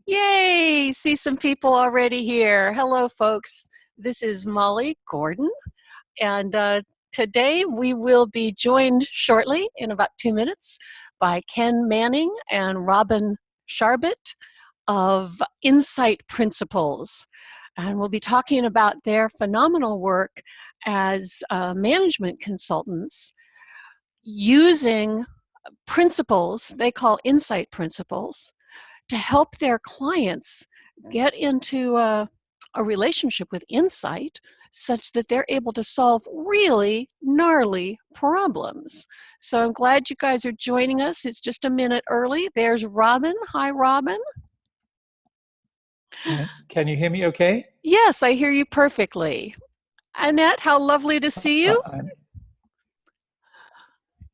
Yay! See some people already here. Hello, folks. This is Molly Gordon, and today we will be joined shortly, in about 2 minutes, by Ken Manning and Robin Charbit of Insight Principles. And we'll be talking about their phenomenal work as management consultants using principles they call insight principles to help their clients get into a relationship with insight such that they're able to solve really gnarly problems. So I'm glad you guys are joining us. It's just a minute early. There's Robin. Hi, Robin. Can you hear me okay? Yes, I hear you perfectly. Annette, how lovely to see you.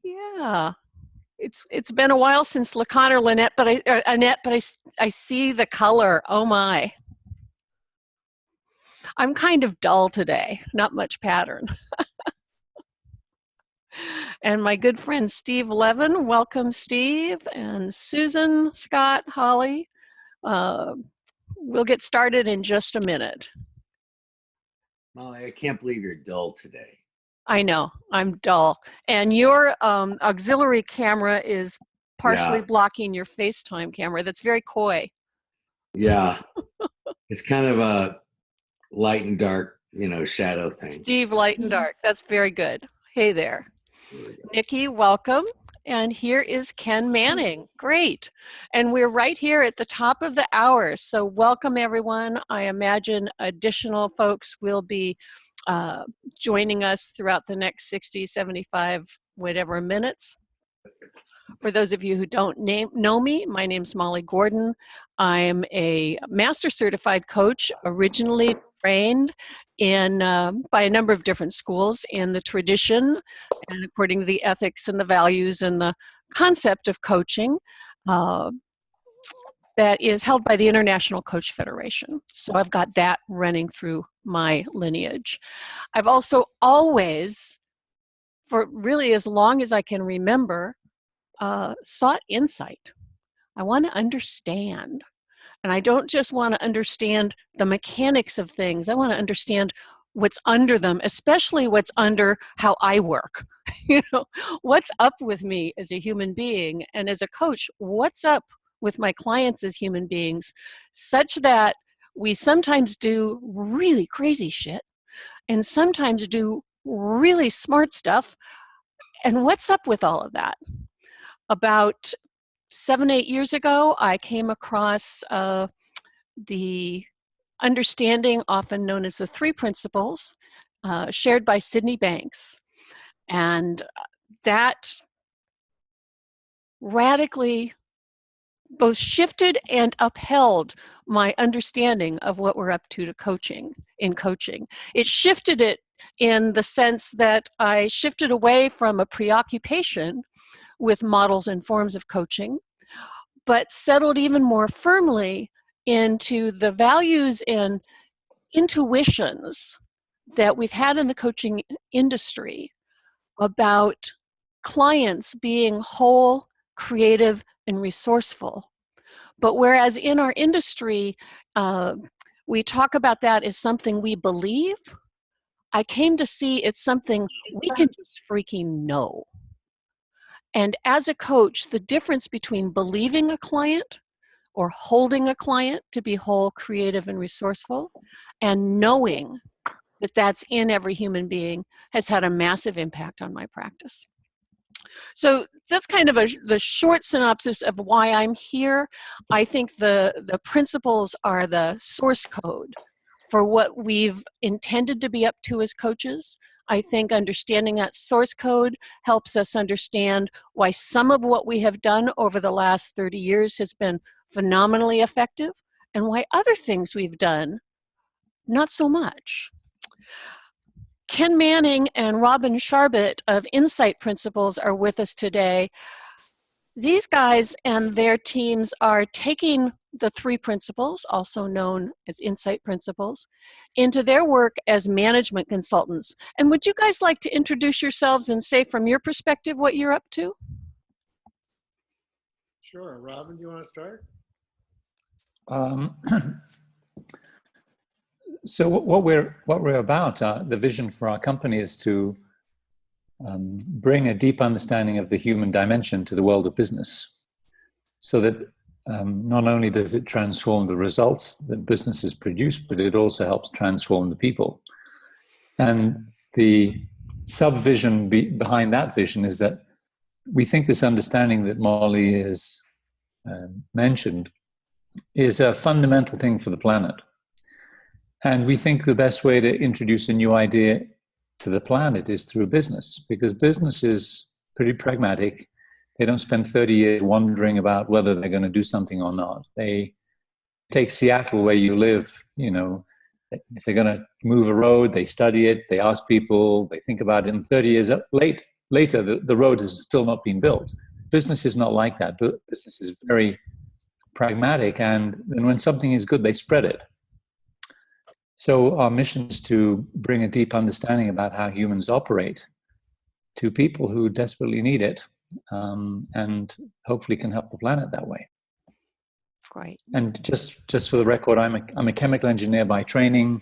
Yeah. It's been a while since Lacan or Annette, but I see the color. Oh my. I'm kind of dull today, not much pattern. And my good friend Steve Levin, welcome Steve, and Susan, Scott, Holly. We'll get started in just a minute. Molly, I can't believe you're dull today. I know, I'm dull. And your auxiliary camera is partially blocking your FaceTime camera. That's very coy. Yeah. It's kind of a light and dark, shadow thing. Steve, light and dark. That's very good. Hey there. Nikki, welcome. And here is Ken Manning. Great. And we're right here at the top of the hour. So welcome, everyone. I imagine additional folks will be joining us throughout the next 60, 75, whatever minutes. For those of you who don't know me, my name's Molly Gordon. I'm a master certified coach, originally trained in by a number of different schools in the tradition and according to the ethics and the values and the concept of coaching that is held by the International Coach Federation. So I've got that running through my lineage. I've also always, for really as long as I can remember, sought insight. I want to understand. And I don't just want to understand the mechanics of things. I want to understand what's under them, especially what's under how I work. What's up with me as a human being? And as a coach, what's up with my clients as human beings, such that we sometimes do really crazy shit and sometimes do really smart stuff. And what's up with all of that? About 7, 8 years ago, I came across the understanding, often known as the 3 principles, shared by Sydney Banks. And that radically both shifted and upheld my understanding of what we're up to coaching. It shifted it in the sense that I shifted away from a preoccupation with models and forms of coaching, but settled even more firmly into the values and intuitions that we've had in the coaching industry about clients being whole, creative, and resourceful. But whereas in our industry, we talk about that as something we believe, I came to see it's something we can just freaking know. And as a coach, the difference between believing a client or holding a client to be whole, creative, and resourceful, and knowing that that's in every human being has had a massive impact on my practice. So that's kind of the short synopsis of why I'm here. I think the principles are the source code for what we've intended to be up to as coaches. I think understanding that source code helps us understand why some of what we have done over the last 30 years has been phenomenally effective, and why other things we've done, not so much. Ken Manning and Robin Charbit of Insight Principles are with us today. These guys and their teams are taking the 3 principles, also known as Insight Principles, into their work as management consultants. And would you guys like to introduce yourselves and say from your perspective what you're up to? Sure. Robin, do you want to start? Um, so what we're about, the vision for our company is to bring a deep understanding of the human dimension to the world of business, so that not only does it transform the results that businesses produce, but it also helps transform the people. And the sub-vision behind that vision is that we think this understanding that Molly has mentioned is a fundamental thing for the planet. And we think the best way to introduce a new idea to the planet is through business, because business is pretty pragmatic. They don't spend 30 years wondering about whether they're going to do something or not. They take Seattle, where you live, you know, if they're going to move a road, they study it, they ask people, they think about it, and 30 years later, the road has still not been built. Business is not like that. Business is very pragmatic, and when something is good, they spread it. So our mission is to bring a deep understanding about how humans operate to people who desperately need it, and hopefully can help the planet that way. Great. And just for the record, I'm a chemical engineer by training.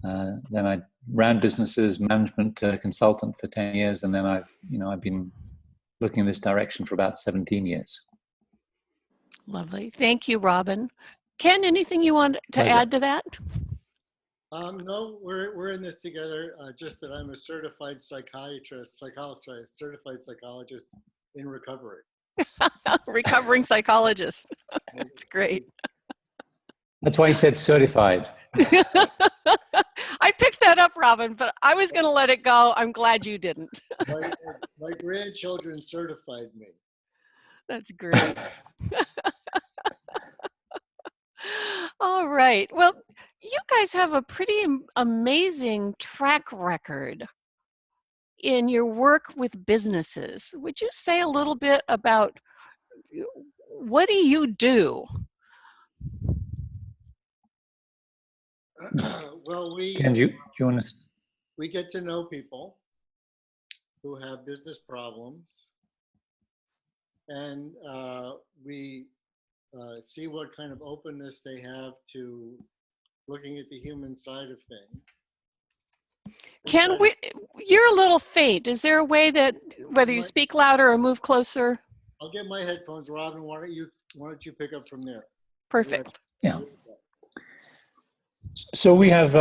Then I ran businesses, management consultant for 10 years, and then I've been looking in this direction for about 17 years. Lovely. Thank you, Robin. Ken, anything you want to Pleasure. add to that? No, we're in this together. Just that I'm a certified certified psychologist in recovery. Recovering psychologist. That's great. That's why he said certified. I picked that up, Robin, but I was going to let it go. I'm glad you didn't. My grandchildren certified me. That's great. All right. Well, you guys have a pretty amazing track record in your work with businesses. Would you say a little bit about what do you do? Well, Ken, do you want to? we get to know people who have business problems, and we see what kind of openness they have to looking at the human side of things. Ken, you're a little faint. Is there a way that, whether you speak louder or move closer? I'll get my headphones. Robin, why don't you pick up from there? Perfect. Yeah. So we have,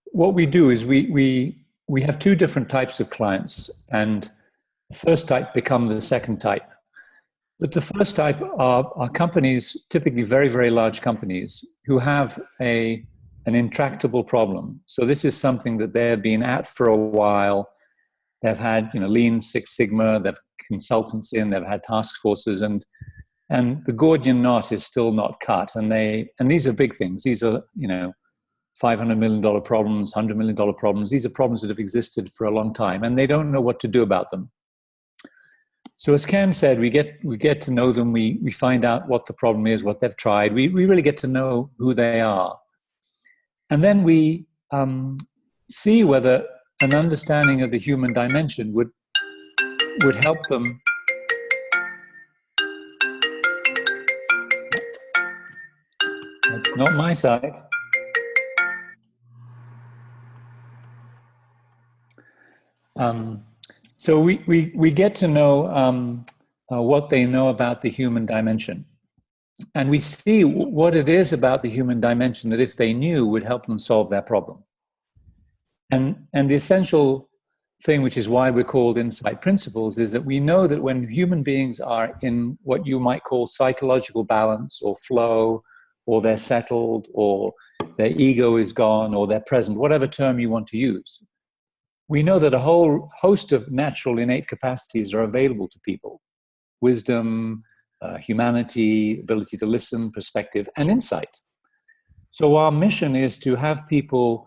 what we do is we have two different types of clients, and the first type become the second type. But the first type are companies, typically very, very large companies, who have an intractable problem. So this is something that they've been at for a while. They've had, Lean Six Sigma, they've consultants in, they've had task forces, and the Gordian knot is still not cut. And these are big things. These are, $500 million problems, $100 million problems. These are problems that have existed for a long time, and they don't know what to do about them. So as Ken said, we get to know them. We find out what the problem is, what they've tried. We really get to know who they are. And then we see whether an understanding of the human dimension would help them. That's not my side. So we get to know what they know about the human dimension. And we see what it is about the human dimension that, if they knew, would help them solve their problem. And the essential thing, which is why we're called insight principles, is that we know that when human beings are in what you might call psychological balance or flow, or they're settled, or their ego is gone, or they're present, whatever term you want to use, we know that a whole host of natural innate capacities are available to people: wisdom, humanity, ability to listen, perspective, and insight. So our mission is to have people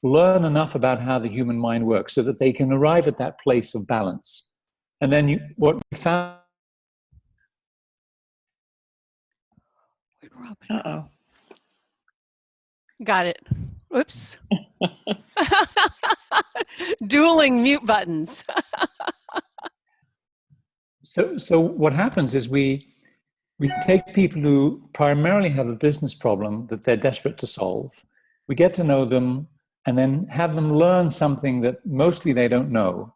learn enough about how the human mind works so that they can arrive at that place of balance. And then what we found... Uh-oh. Got it. Oops. Dueling mute buttons. So what happens is we We take people who primarily have a business problem that they're desperate to solve. We get to know them and then have them learn something that mostly they don't know,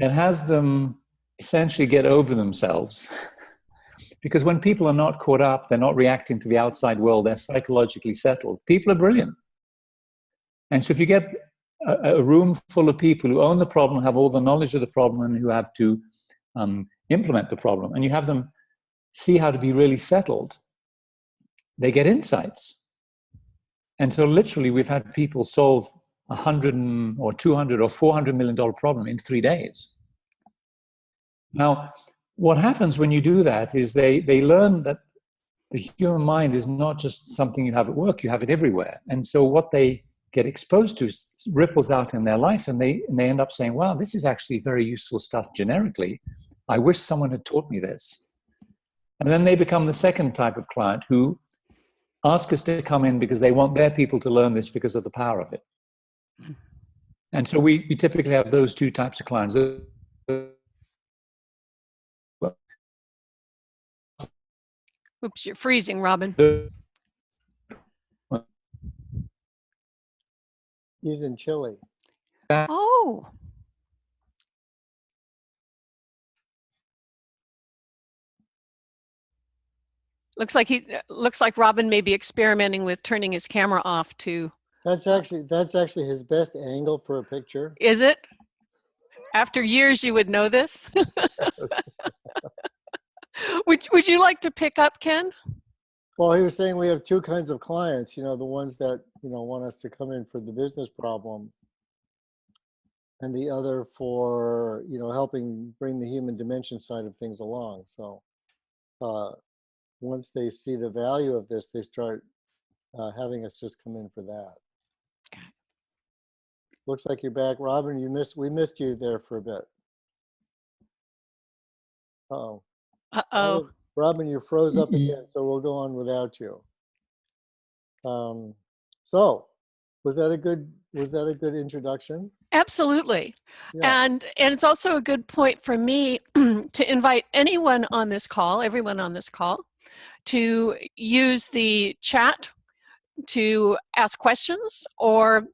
and has them essentially get over themselves. Because when people are not caught up, they're not reacting to the outside world, they're psychologically settled. People are brilliant. And so if you get a room full of people who own the problem, have all the knowledge of the problem, and who have to implement the problem, and you have them see how to be really settled, they get insights. And so literally we've had people solve $100 or $200 or $400 million problem in 3 days. Now, what happens when you do that is they learn that the human mind is not just something you have at work, you have it everywhere. And so what they get exposed to ripples out in their life, and they end up saying, wow, this is actually very useful stuff generically. I wish someone had taught me this. And then they become the second type of client who ask us to come in because they want their people to learn this because of the power of it. And so we typically have those two types of clients. Oops, you're freezing, Robin. He's in Chile. Oh. Looks like Robin may be experimenting with turning his camera off too. That's actually his best angle for a picture. Is it? After years, you would know this. Would you like to pick up, Ken? Well, he was saying we have two kinds of clients, the ones that, want us to come in for the business problem, and the other for, helping bring the human dimension side of things along. So once they see the value of this, they start having us just come in for that. Okay. Looks like you're back. Robin, we missed you there for a bit. Uh-oh. Uh-oh. Robin, you froze up again, so we'll go on without you. So, was that a good introduction? Absolutely. Yeah. And it's also a good point for me to invite anyone on this call, everyone on this call, to use the chat to ask questions or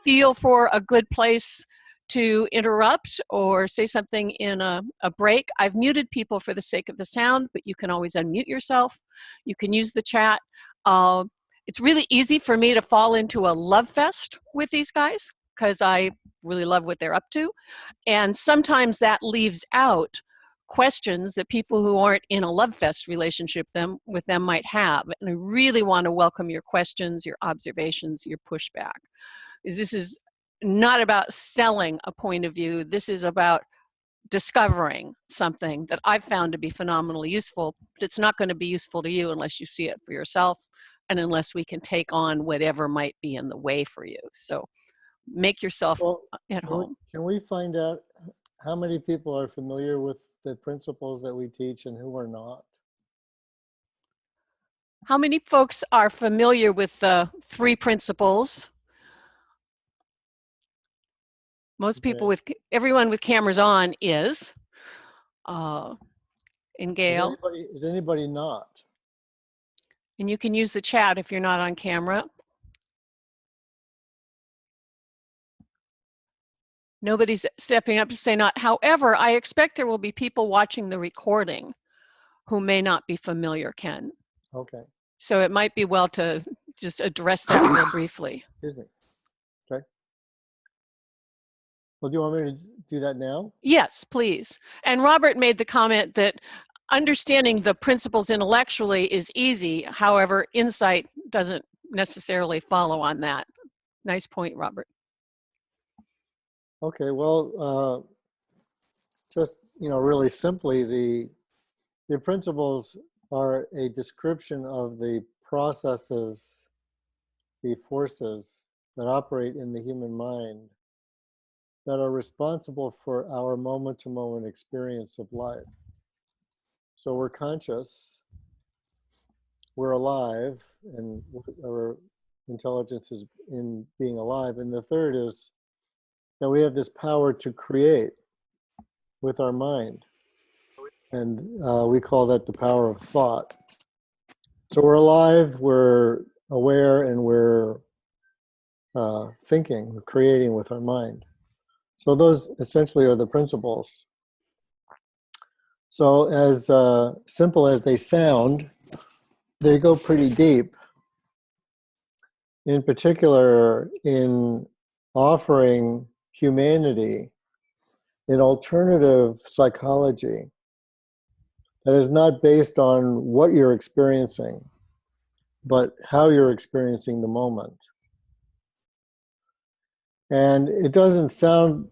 feel for a good place to interrupt or say something in a break. I've muted people for the sake of the sound, but you can always unmute yourself. You can use the chat. It's really easy for me to fall into a love fest with these guys because I really love what they're up to. And sometimes that leaves out questions that people who aren't in a love fest relationship with them might have. And I really want to welcome your questions, your observations, your pushback. This is not about selling a point of view. This is about discovering something that I've found to be phenomenally useful, but it's not going to be useful to you unless you see it for yourself and unless we can take on whatever might be in the way for you. So make yourself at home. Can we find out how many people are familiar with the principles that we teach and who are not? How many folks are familiar with the 3 principles? Most people everyone with cameras on is. And Gail. Is anybody not? And you can use the chat if you're not on camera. Nobody's stepping up to say not. However, I expect there will be people watching the recording who may not be familiar, Ken. Okay. So it might be well to just address that real briefly. Excuse me. Okay. Well, do you want me to do that now? Yes, please. And Robert made the comment that understanding the principles intellectually is easy. However, insight doesn't necessarily follow on that. Nice point, Robert. Okay, well, just, really simply, the principles are a description of the processes, the forces that operate in the human mind that are responsible for our moment-to-moment experience of life. So we're conscious, we're alive, and our intelligence is in being alive. And the third is that we have this power to create with our mind. And we call that the power of thought. So we're alive, we're aware, and we're thinking, we're creating with our mind. So those essentially are the principles. So as simple as they sound, they go pretty deep. In particular, in offering humanity an alternative psychology that is not based on what you're experiencing, but how you're experiencing the moment. And it doesn't sound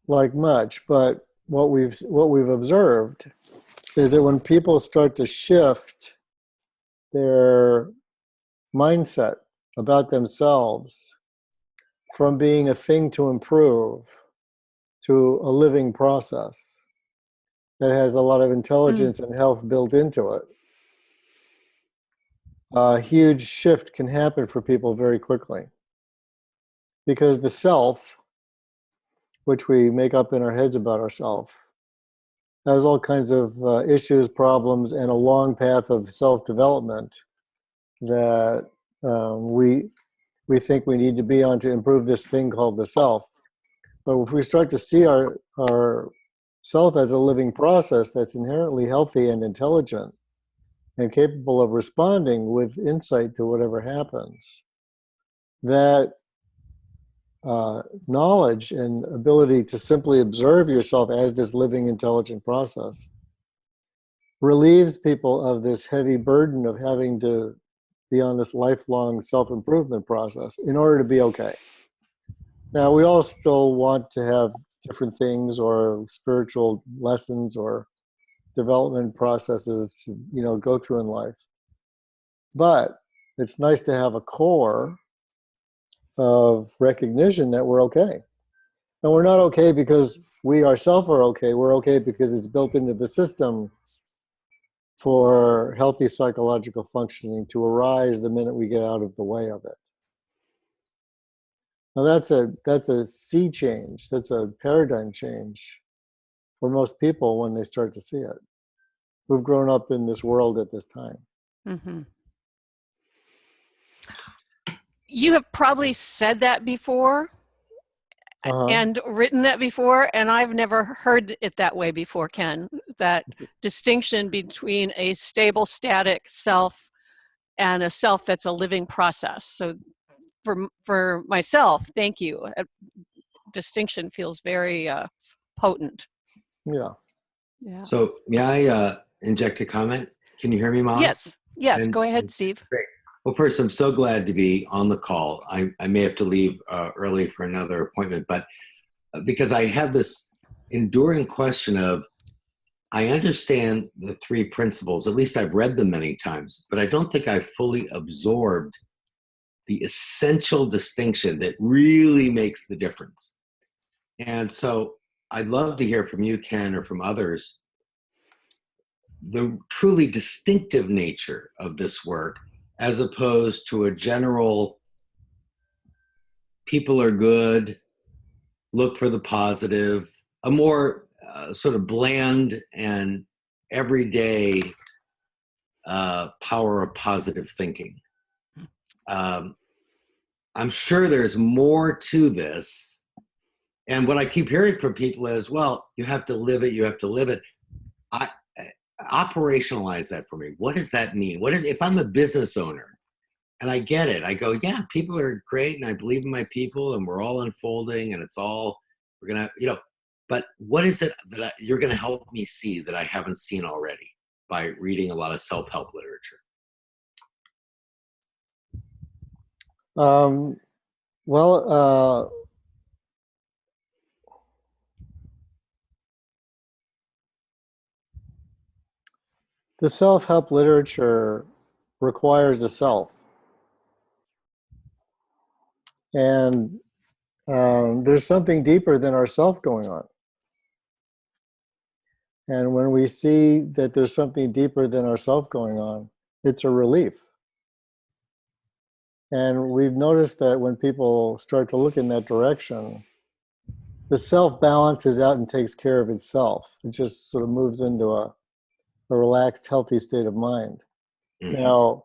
like much, but what we've observed is that when people start to shift their mindset about themselves from being a thing to improve to a living process that has a lot of intelligence and health built into it, a huge shift can happen for people very quickly. Because the self, which we make up in our heads about ourselves, has all kinds of issues, problems, and a long path of self-development that we think we need to be on to improve this thing called the self. But if we start to see our self as a living process that's inherently healthy and intelligent and capable of responding with insight to whatever happens, that knowledge and ability to simply observe yourself as this living, intelligent process relieves people of this heavy burden of having to be on this lifelong self-improvement process in order to be okay. Now, we all still want to have different things or spiritual lessons or development processes to, go through in life. But it's nice to have a core of recognition that we're okay. And we're not okay because we ourselves are okay. We're okay because it's built into the system for healthy psychological functioning to arise the minute we get out of the way of it. Now that's a sea change. That's a paradigm change for most people when they start to see it, who've grown up in this world at this time. Mm-hmm. You have probably said that before and written that before, and I've never heard it that way before, Ken, that distinction between a stable, static self and a self that's a living process. So for myself, thank you. Distinction feels very potent. Yeah. So may I inject a comment? Can you hear me, Mom? Yes, go ahead, Steve. Great. Well, first, I'm so glad to be on the call. I may have to leave early for another appointment, but because I have this enduring question of, I understand the three principles, at least I've read them many times, but I don't think I've fully absorbed the essential distinction that really makes the difference. And so I'd love to hear from you, Ken, or from others, the truly distinctive nature of this work, as opposed to a general, people are good, look for the positive, a more sort of bland and everyday power of positive thinking. I'm sure there's more to this. And what I keep hearing from people is, well, you have to live it, you have to live it. Operationalize that for me. What does that mean? If I'm a business owner and I get it, I go, yeah, people are great and I believe in my people and we're all unfolding and it's all, we're going to, but what is it that you're going to help me see that I haven't seen already by reading a lot of self-help literature? The self-help literature requires a self. And there's something deeper than ourself going on. And when we see that there's something deeper than ourself going on, it's a relief. And we've noticed that when people start to look in that direction, the self balances out and takes care of itself. It just sort of moves into a a relaxed, healthy state of mind. Mhm. Now,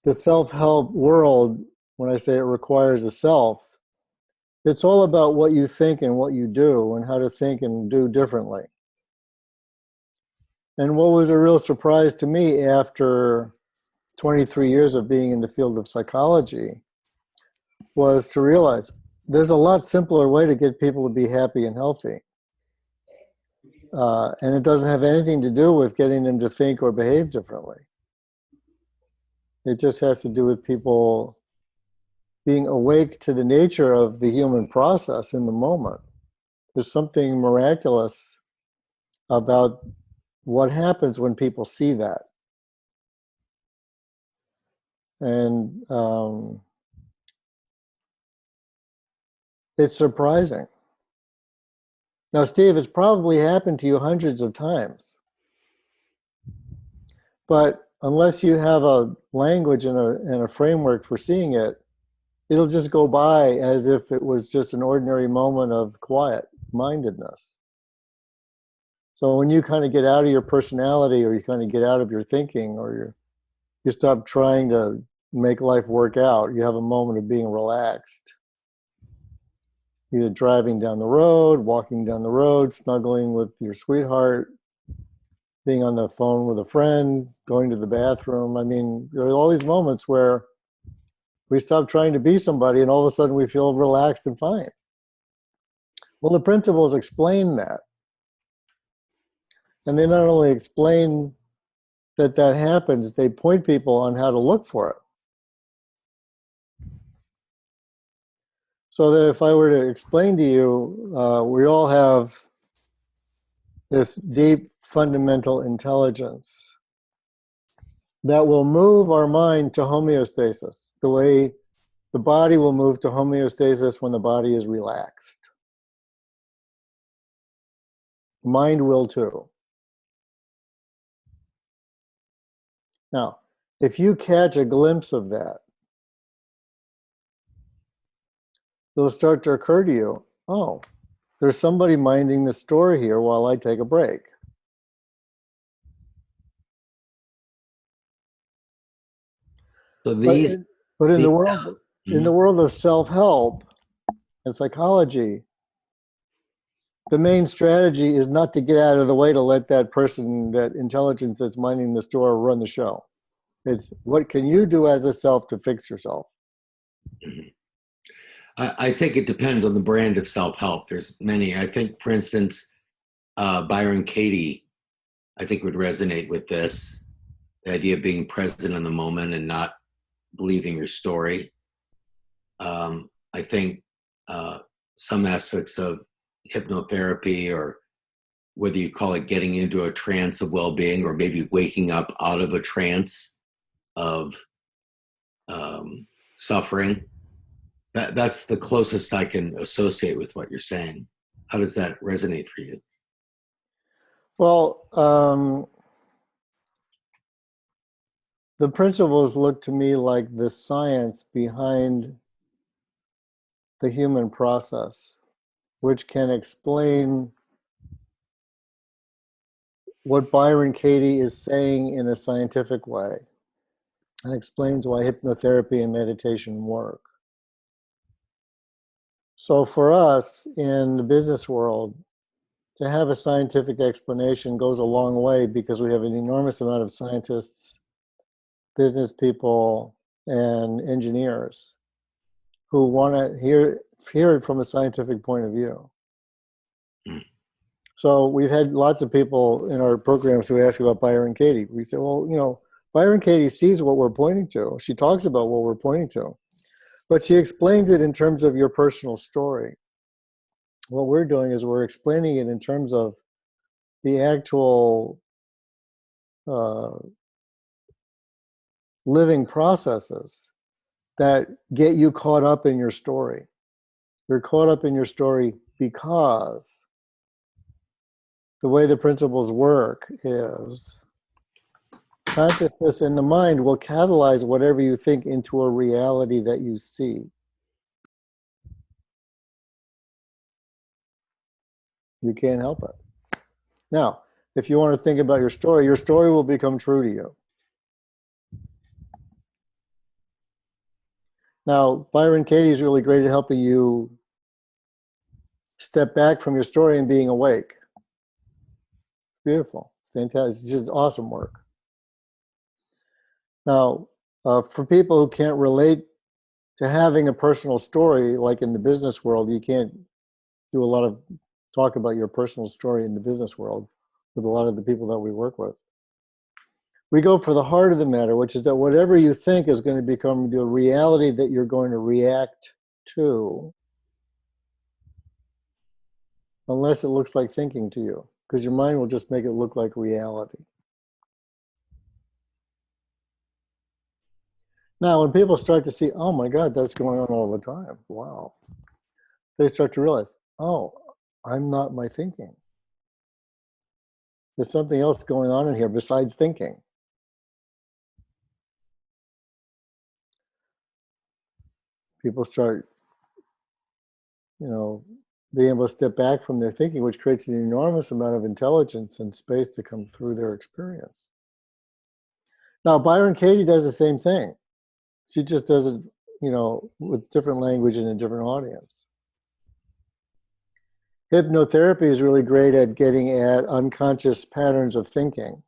the self-help world, when I say it requires a self, it's all about what you think and what you do and how to think and do differently. And what was a real surprise to me after 23 years of being in the field of psychology was to realize there's a lot simpler way to get people to be happy and healthy. And it doesn't have anything to do with getting them to think or behave differently. It just has to do with people being awake to the nature of the human process in the moment. There's something miraculous about what happens when people see that. And it's surprising. Now, Steve, it's probably happened to you hundreds of times. But unless you have a language and a framework for seeing it, it'll just go by as if it was just an ordinary moment of quiet mindedness. So when you kind of get out of your personality, or you kind of get out of your thinking, or you stop trying to make life work out, you have a moment of being relaxed. Either driving down the road, walking down the road, snuggling with your sweetheart, being on the phone with a friend, going to the bathroom. I mean, there are all these moments where we stop trying to be somebody and all of a sudden we feel relaxed and fine. Well, the principles explain that. And they not only explain that that happens, they point people on how to look for it. So that if I were to explain to you, we all have this deep fundamental intelligence that will move our mind to homeostasis, the way the body will move to homeostasis when the body is relaxed. The mind will too. Now, if you catch a glimpse of that, it'll start to occur to you, oh, there's somebody minding the store here while I take a break. So these, but in the, the world of self-help and psychology, the main strategy is not to get out of the way to let that person, that intelligence that's minding the store, run the show. It's what can you do as a self to fix yourself? I think it depends on the brand of self-help. There's many. I think, for instance, Byron Katie, I think would resonate with this, the idea of being present in the moment and not believing your story. I think some aspects of hypnotherapy, or whether you call it getting into a trance of well-being, or maybe waking up out of a trance of suffering, that's the closest I can associate with what you're saying. How does that resonate for you? Well, the principles look to me like the science behind the human process, which can explain what Byron Katie is saying in a scientific way, and explains why hypnotherapy and meditation work. So for us in the business world, to have a scientific explanation goes a long way, because we have an enormous amount of scientists, business people, and engineers who want to hear it from a scientific point of view. So we've had lots of people in our programs who ask about Byron Katie. We say, well, you know, Byron Katie sees what we're pointing to. She talks about what we're pointing to, but she explains it in terms of your personal story. What we're doing is we're explaining it in terms of the actual living processes that get you caught up in your story. You're caught up in your story because the way the principles work is consciousness in the mind will catalyze whatever you think into a reality that you see. You can't help it. Now, if you want to think about your story will become true to you. Now, Byron Katie is really great at helping you step back from your story and being awake. Beautiful. Fantastic. It's just awesome work. Now, for people who can't relate to having a personal story, like in the business world, you can't do a lot of talk about your personal story in the business world with a lot of the people that we work with. We go for the heart of the matter, which is that whatever you think is going to become the reality that you're going to react to, unless it looks like thinking to you, because your mind will just make it look like reality. Now, when people start to see, oh my God, that's going on all the time, wow, they start to realize, oh, I'm not my thinking. There's something else going on in here besides thinking. People start, being able to step back from their thinking, which creates an enormous amount of intelligence and space to come through their experience. Now, Byron Katie does the same thing. She just does it, with different language and a different audience. Hypnotherapy is really great at getting at unconscious patterns of thinking.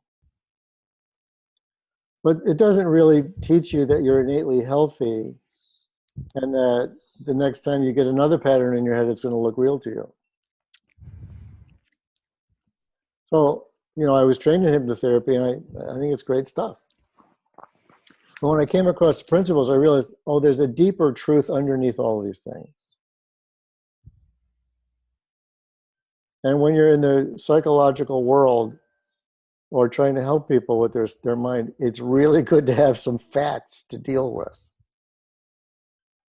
But it doesn't really teach you that you're innately healthy and that the next time you get another pattern in your head, it's going to look real to you. So, I was trained in hypnotherapy, and I think it's great stuff. But when I came across the principles, I realized, oh, there's a deeper truth underneath all of these things. And when you're in the psychological world or trying to help people with their mind, it's really good to have some facts to deal with.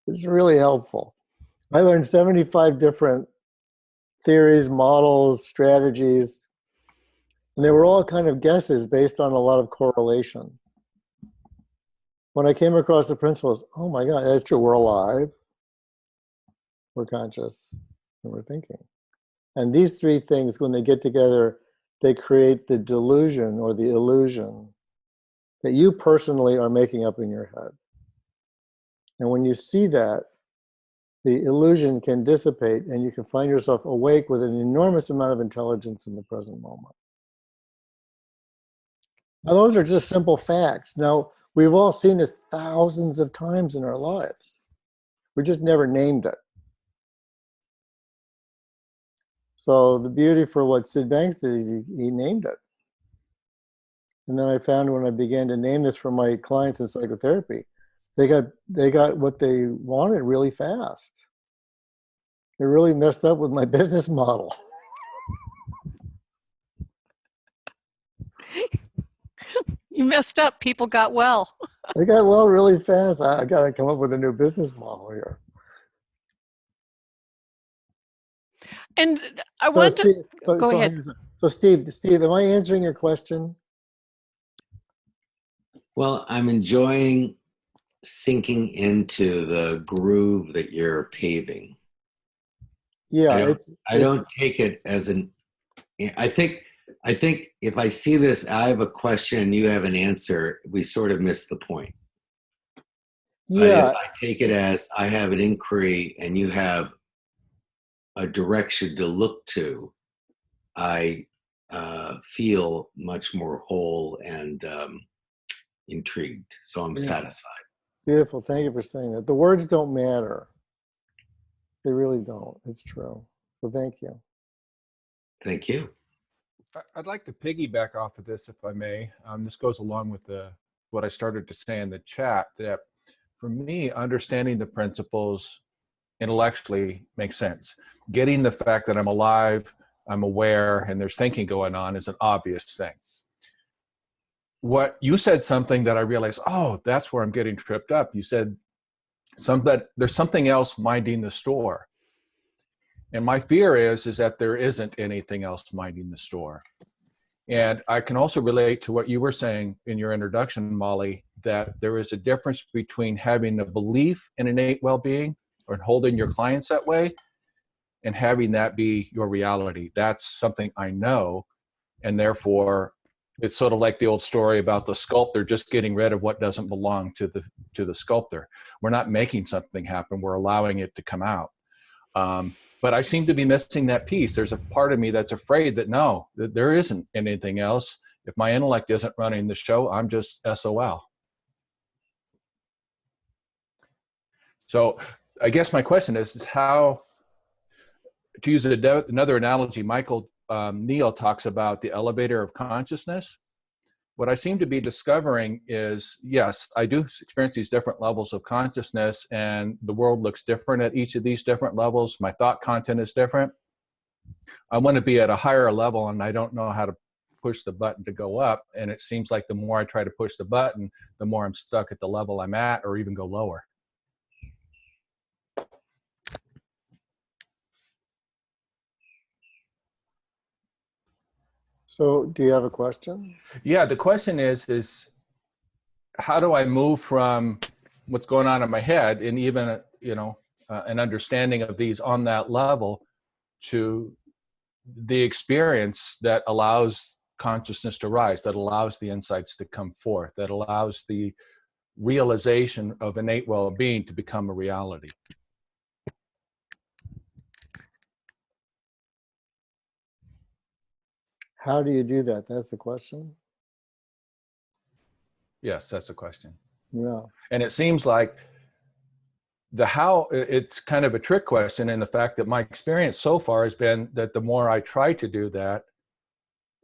It's really helpful. I learned 75 different theories, models, strategies, and they were all kind of guesses based on a lot of correlation. When I came across the principles, oh my God, that's true. We're alive, we're conscious, and we're thinking. And these three things, when they get together, they create the delusion or the illusion that you personally are making up in your head. And when you see that, the illusion can dissipate and you can find yourself awake with an enormous amount of intelligence in the present moment. Now, those are just simple facts. Now, we've all seen this thousands of times in our lives. We just never named it. So the beauty for what Sid Banks did is he named it. And then I found when I began to name this for my clients in psychotherapy, they got what they wanted really fast. It really messed up with my business model. You messed up. People got well. They got well really fast. I got to come up with a new business model here. And I want to go ahead. So Steve, am I answering your question? Well, I'm enjoying sinking into the groove that you're paving. Yeah, I don't take it as I think if I see this, I have a question and you have an answer, we sort of miss the point. Yeah. But if I take it as I have an inquiry and you have a direction to look to, I feel much more whole and intrigued. So I'm satisfied. Beautiful. Thank you for saying that. The words don't matter. They really don't. It's true. So thank you. Thank you. I'd like to piggyback off of this, if I may. This goes along with what I started to say in the chat, that for me, understanding the principles intellectually makes sense. Getting the fact that I'm alive, I'm aware, and there's thinking going on is an obvious thing. What you said something that I realized, oh, that's where I'm getting tripped up. You said that there's something else minding the store. And my fear is that there isn't anything else minding the store. And I can also relate to what you were saying in your introduction, Molly, that there is a difference between having a belief in innate well-being or holding your clients that way and having that be your reality. That's something I know And therefore, it's sort of like the old story about the sculptor just getting rid of what doesn't belong to the sculptor. We're not making something happen. We're allowing it to come out. But I seem to be missing that piece. There's a part of me that's afraid that no, that there isn't anything else. If my intellect isn't running the show, I'm just SOL. So I guess my question is how, to use another analogy, Michael Neal talks about the elevator of consciousness. What I seem to be discovering is, yes, I do experience these different levels of consciousness, and the world looks different at each of these different levels. My thought content is different. I want to be at a higher level, and I don't know how to push the button to go up. And it seems like the more I try to push the button, the more I'm stuck at the level I'm at, or even go lower. So do you have a question? Yeah, the question is how do I move from what's going on in my head and even, an understanding of these on that level to the experience that allows consciousness to rise, that allows the insights to come forth, that allows the realization of innate well-being to become a reality. How do you do that? That's the question. Yes, that's the question. Yeah. And it seems like the how, it's kind of a trick question in the fact that my experience so far has been that the more I try to do that,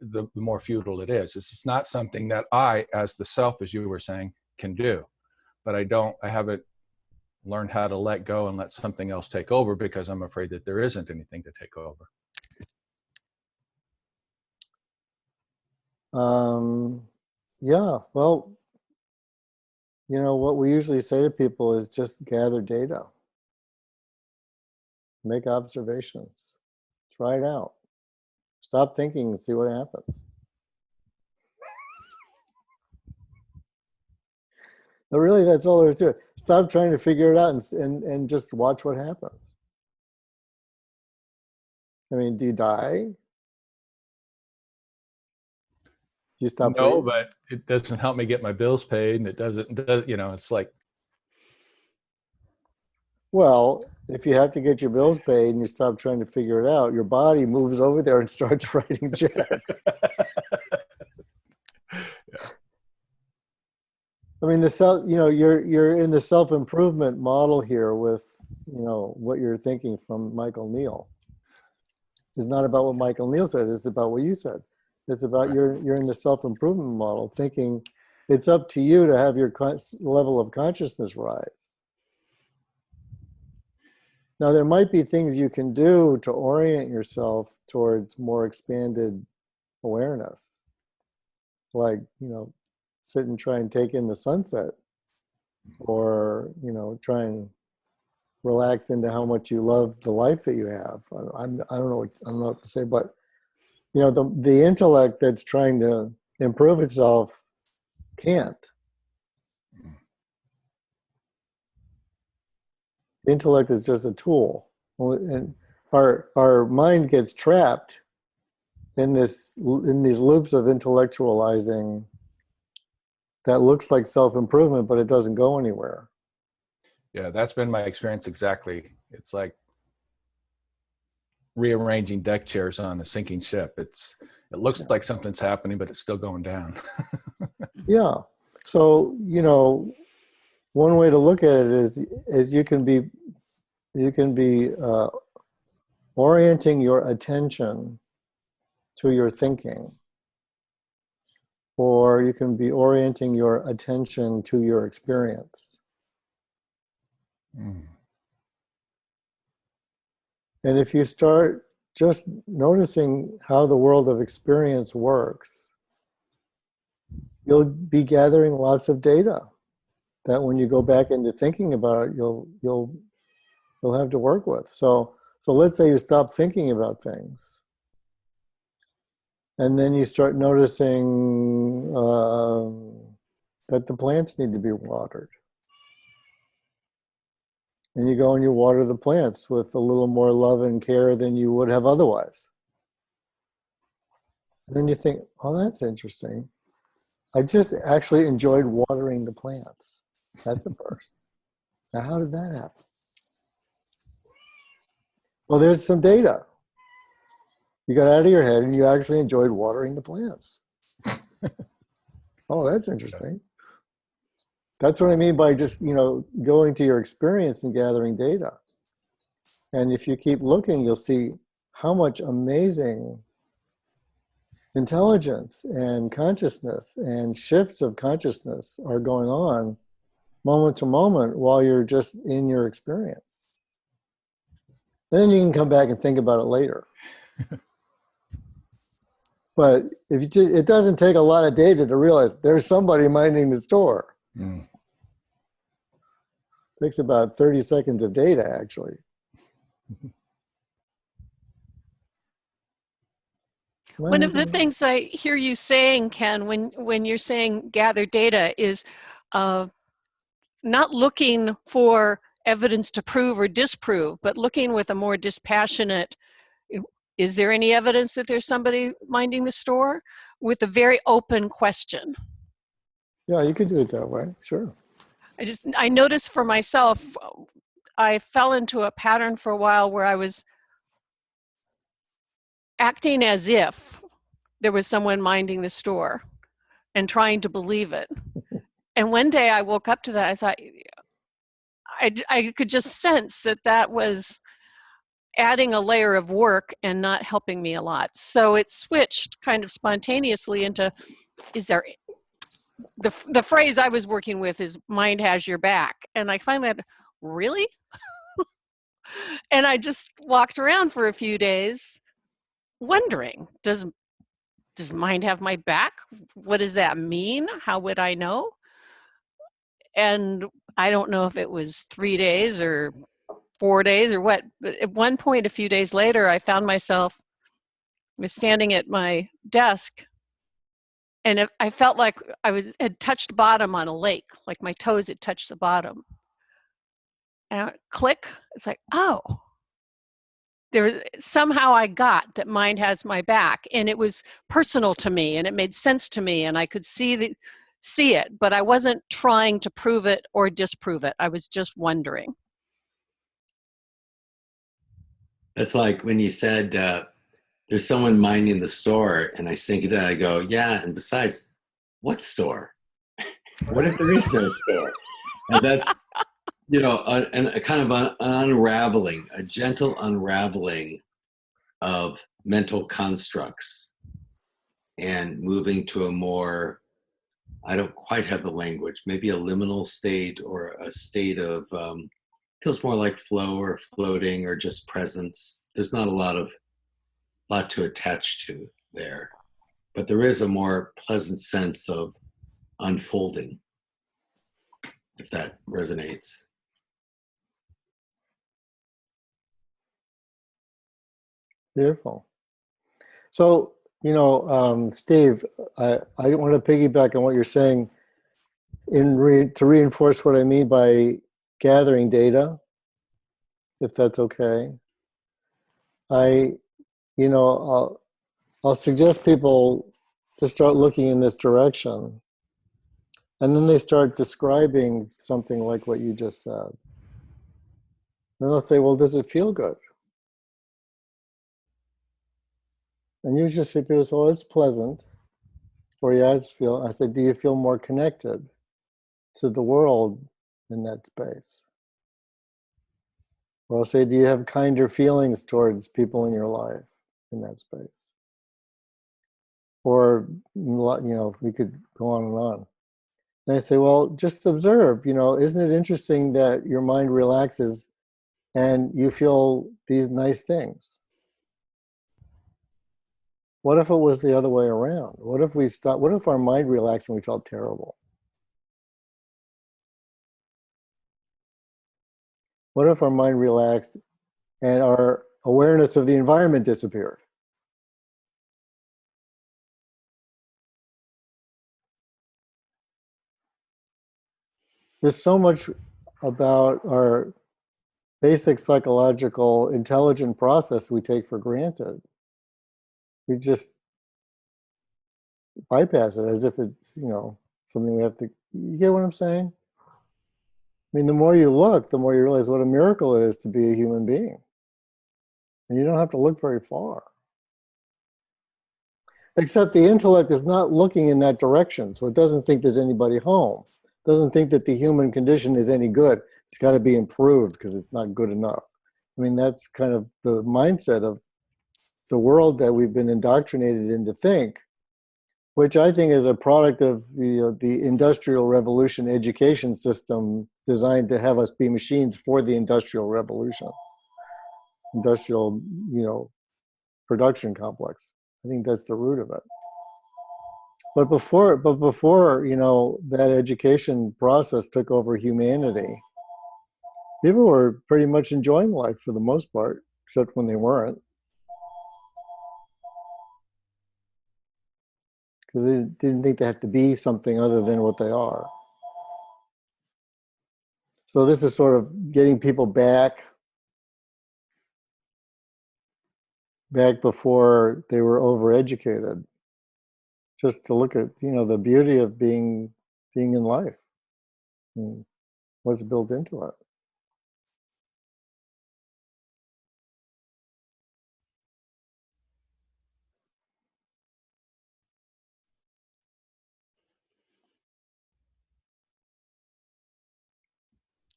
the more futile it is. It's not something that I, as the self, as you were saying, can do. But I haven't learned how to let go and let something else take over because I'm afraid that there isn't anything to take over. Yeah, well, what we usually say to people is just gather data, make observations, try it out, stop thinking and see what happens. But really, that's all there is to it. Stop trying to figure it out and just watch what happens. I mean, do you die? You stop No, breathing? but it doesn't help me get my bills paid, and it doesn't, it's like. Well, if you have to get your bills paid and you stop trying to figure it out, your body moves over there and starts writing checks. Yeah. I mean, you're in the self-improvement model here with, what you're thinking from Michael Neal. It's not about what Michael Neal said, it's about what you said. It's about Right. you're in the self-improvement model, thinking it's up to you to have your level of consciousness rise. Now, there might be things you can do to orient yourself towards more expanded awareness, like, sit and try and take in the sunset, or, try and relax into how much you love the life that you have. I don't know what to say, but, the intellect that's trying to improve itself can't. The intellect is just a tool, and our mind gets trapped in these loops of intellectualizing that looks like self-improvement, but it doesn't go anywhere. Yeah, that's been my experience exactly. It's like rearranging deck chairs on a sinking ship. It looks like something's happening, but it's still going down. Yeah. So, one way to look at it is you can be orienting your attention to your thinking, or you can be orienting your attention to your experience. Mm. And if you start just noticing how the world of experience works, you'll be gathering lots of data that when you go back into thinking about it, you'll have to work with. So let's say you stop thinking about things, and then you start noticing that the plants need to be watered. And you go and you water the plants with a little more love and care than you would have otherwise. And then you think, oh, that's interesting. I just actually enjoyed watering the plants. That's a first. Now, how did that happen? Well, there's some data. You got out of your head and you actually enjoyed watering the plants. Oh, that's interesting. That's what I mean by just, going to your experience and gathering data. And if you keep looking, you'll see how much amazing intelligence and consciousness and shifts of consciousness are going on moment to moment while you're just in your experience. Then you can come back and think about it later. But it doesn't take a lot of data to realize there's somebody minding the store. It takes about 30 seconds of data, actually. One of the things I hear you saying, Ken, when you're saying gather data is not looking for evidence to prove or disprove, but looking with a more dispassionate, is there any evidence that there's somebody minding the store? With a very open question. Yeah, you could do it that way, sure. I noticed for myself, I fell into a pattern for a while where I was acting as if there was someone minding the store and trying to believe it. And one day I woke up to that. I thought, I could just sense that was adding a layer of work and not helping me a lot. So it switched kind of spontaneously into, is there, the phrase I was working with is mind has your back. And I finally had, really? And I just walked around for a few days wondering, does mind have my back? What does that mean? How would I know? And I don't know if it was 3 days or 4 days or what, but at one point, a few days later, I found myself, I was standing at my desk and I felt like had touched bottom on a lake, like my toes had touched the bottom. And click, it's like, oh, somehow I got that mind has my back, and it was personal to me and it made sense to me and I could see it, but I wasn't trying to prove it or disprove it. I was just wondering. That's like when you said there's someone minding the store, and I think it, I go, yeah, and besides, what store? What if there is no store? And that's, a kind of an unraveling, a gentle unraveling of mental constructs and moving to a more, I don't quite have the language, maybe a liminal state or a state of, feels more like flow or floating or just presence. There's not a lot to attach to there, but there is a more pleasant sense of unfolding, if that resonates. Beautiful. So, Steve, I want to piggyback on what you're saying to reinforce what I mean by gathering data, if that's okay. I'll suggest people to start looking in this direction, and then they start describing something like what you just said. Then they'll say, well, does it feel good? And usually people say, well, it's pleasant. Or yeah, I said, do you feel more connected to the world in that space? Or I'll say, do you have kinder feelings towards people in your life in that space? Or, we could go on and on. And I say, well, just observe, isn't it interesting that your mind relaxes and you feel these nice things? What if it was the other way around? What if our mind relaxed and we felt terrible? What if our mind relaxed and our awareness of the environment disappeared? There's so much about our basic psychological intelligent process we take for granted. We just bypass it as if it's, you know, something we have to, you get what I'm saying? I mean, the more you look, the more you realize what a miracle it is to be a human being. And you don't have to look very far. Except the intellect is not looking in that direction, so it doesn't think there's anybody home. It doesn't think that the human condition is any good. It's got to be improved because it's not good enough. I mean, that's kind of the mindset of the world that we've been indoctrinated in to think, which I think is a product of the Industrial Revolution education system designed to have us be machines for the Industrial Revolution, industrial, production complex. I think that's the root of it. But before, that education process took over humanity, people were pretty much enjoying life for the most part, except when they weren't. Because they didn't think they had to be something other than what they are. So this is sort of getting people back before they were overeducated, just to look at, the beauty of being in life and what's built into it.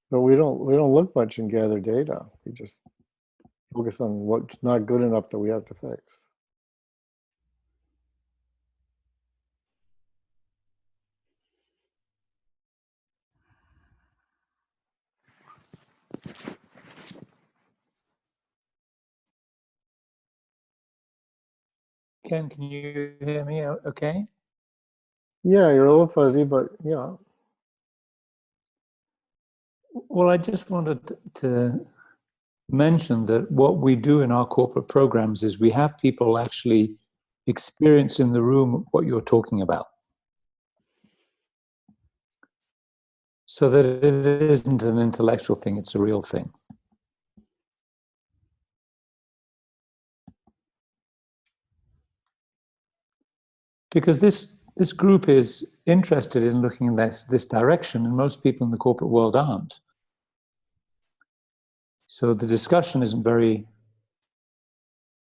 But we don't look much and gather data. We just focus on what's not good enough that we have to fix. Ken, can you hear me okay? Yeah, you're a little fuzzy, but yeah. Well, I just wanted to mention that what we do in our corporate programs is we have people actually experience in the room what you're talking about, so that it isn't an intellectual thing, it's a real thing. Because this group is interested in looking in this direction, and most people in the corporate world aren't. So the discussion isn't very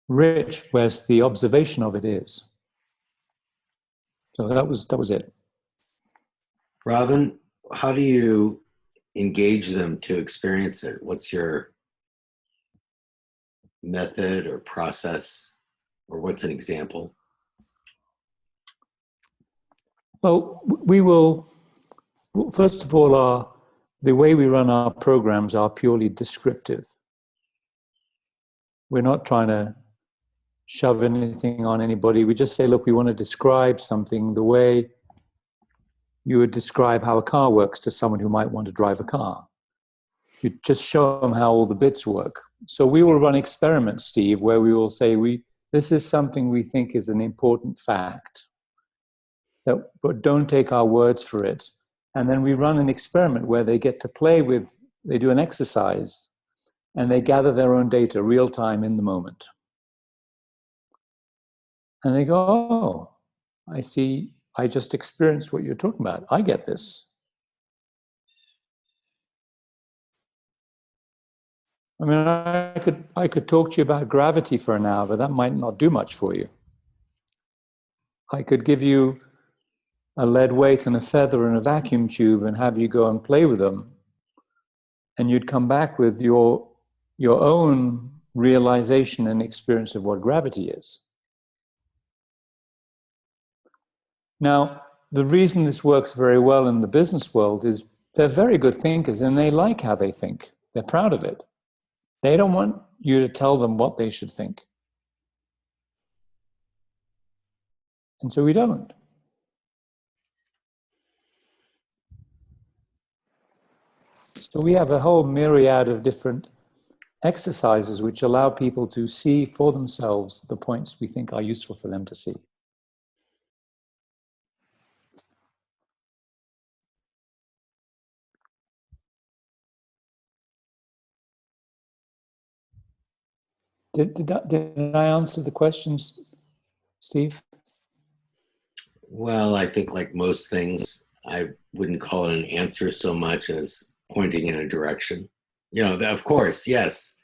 rich, whereas the observation of it is. So that was it. Robin, how do you engage them to experience it? What's your method or process, or what's an example? Well, we will, first of all, the way we run our programs are purely descriptive. We're not trying to shove anything on anybody. We just say, look, we want to describe something the way you would describe how a car works to someone who might want to drive a car. You just show them how all the bits work. So we will run experiments, Steve, where we will say, this is something we think is an important fact, but don't take our words for it. And then we run an experiment where they get to play with, they do an exercise, and they gather their own data real time in the moment. And they go, oh, I see, I just experienced what you're talking about. I get this. I mean, I could talk to you about gravity for an hour, but that might not do much for you. I could give you a lead weight and a feather and a vacuum tube and have you go and play with them. And you'd come back with your own realization and experience of what gravity is. Now, the reason this works very well in the business world is they're very good thinkers and they like how they think. They're proud of it. They don't want you to tell them what they should think. And so we don't. So we have a whole myriad of different exercises which allow people to see for themselves the points we think are useful for them to see. Did I answer the questions, Steve? Well, I think like most things, I wouldn't call it an answer so much as pointing in a direction. Of course, yes,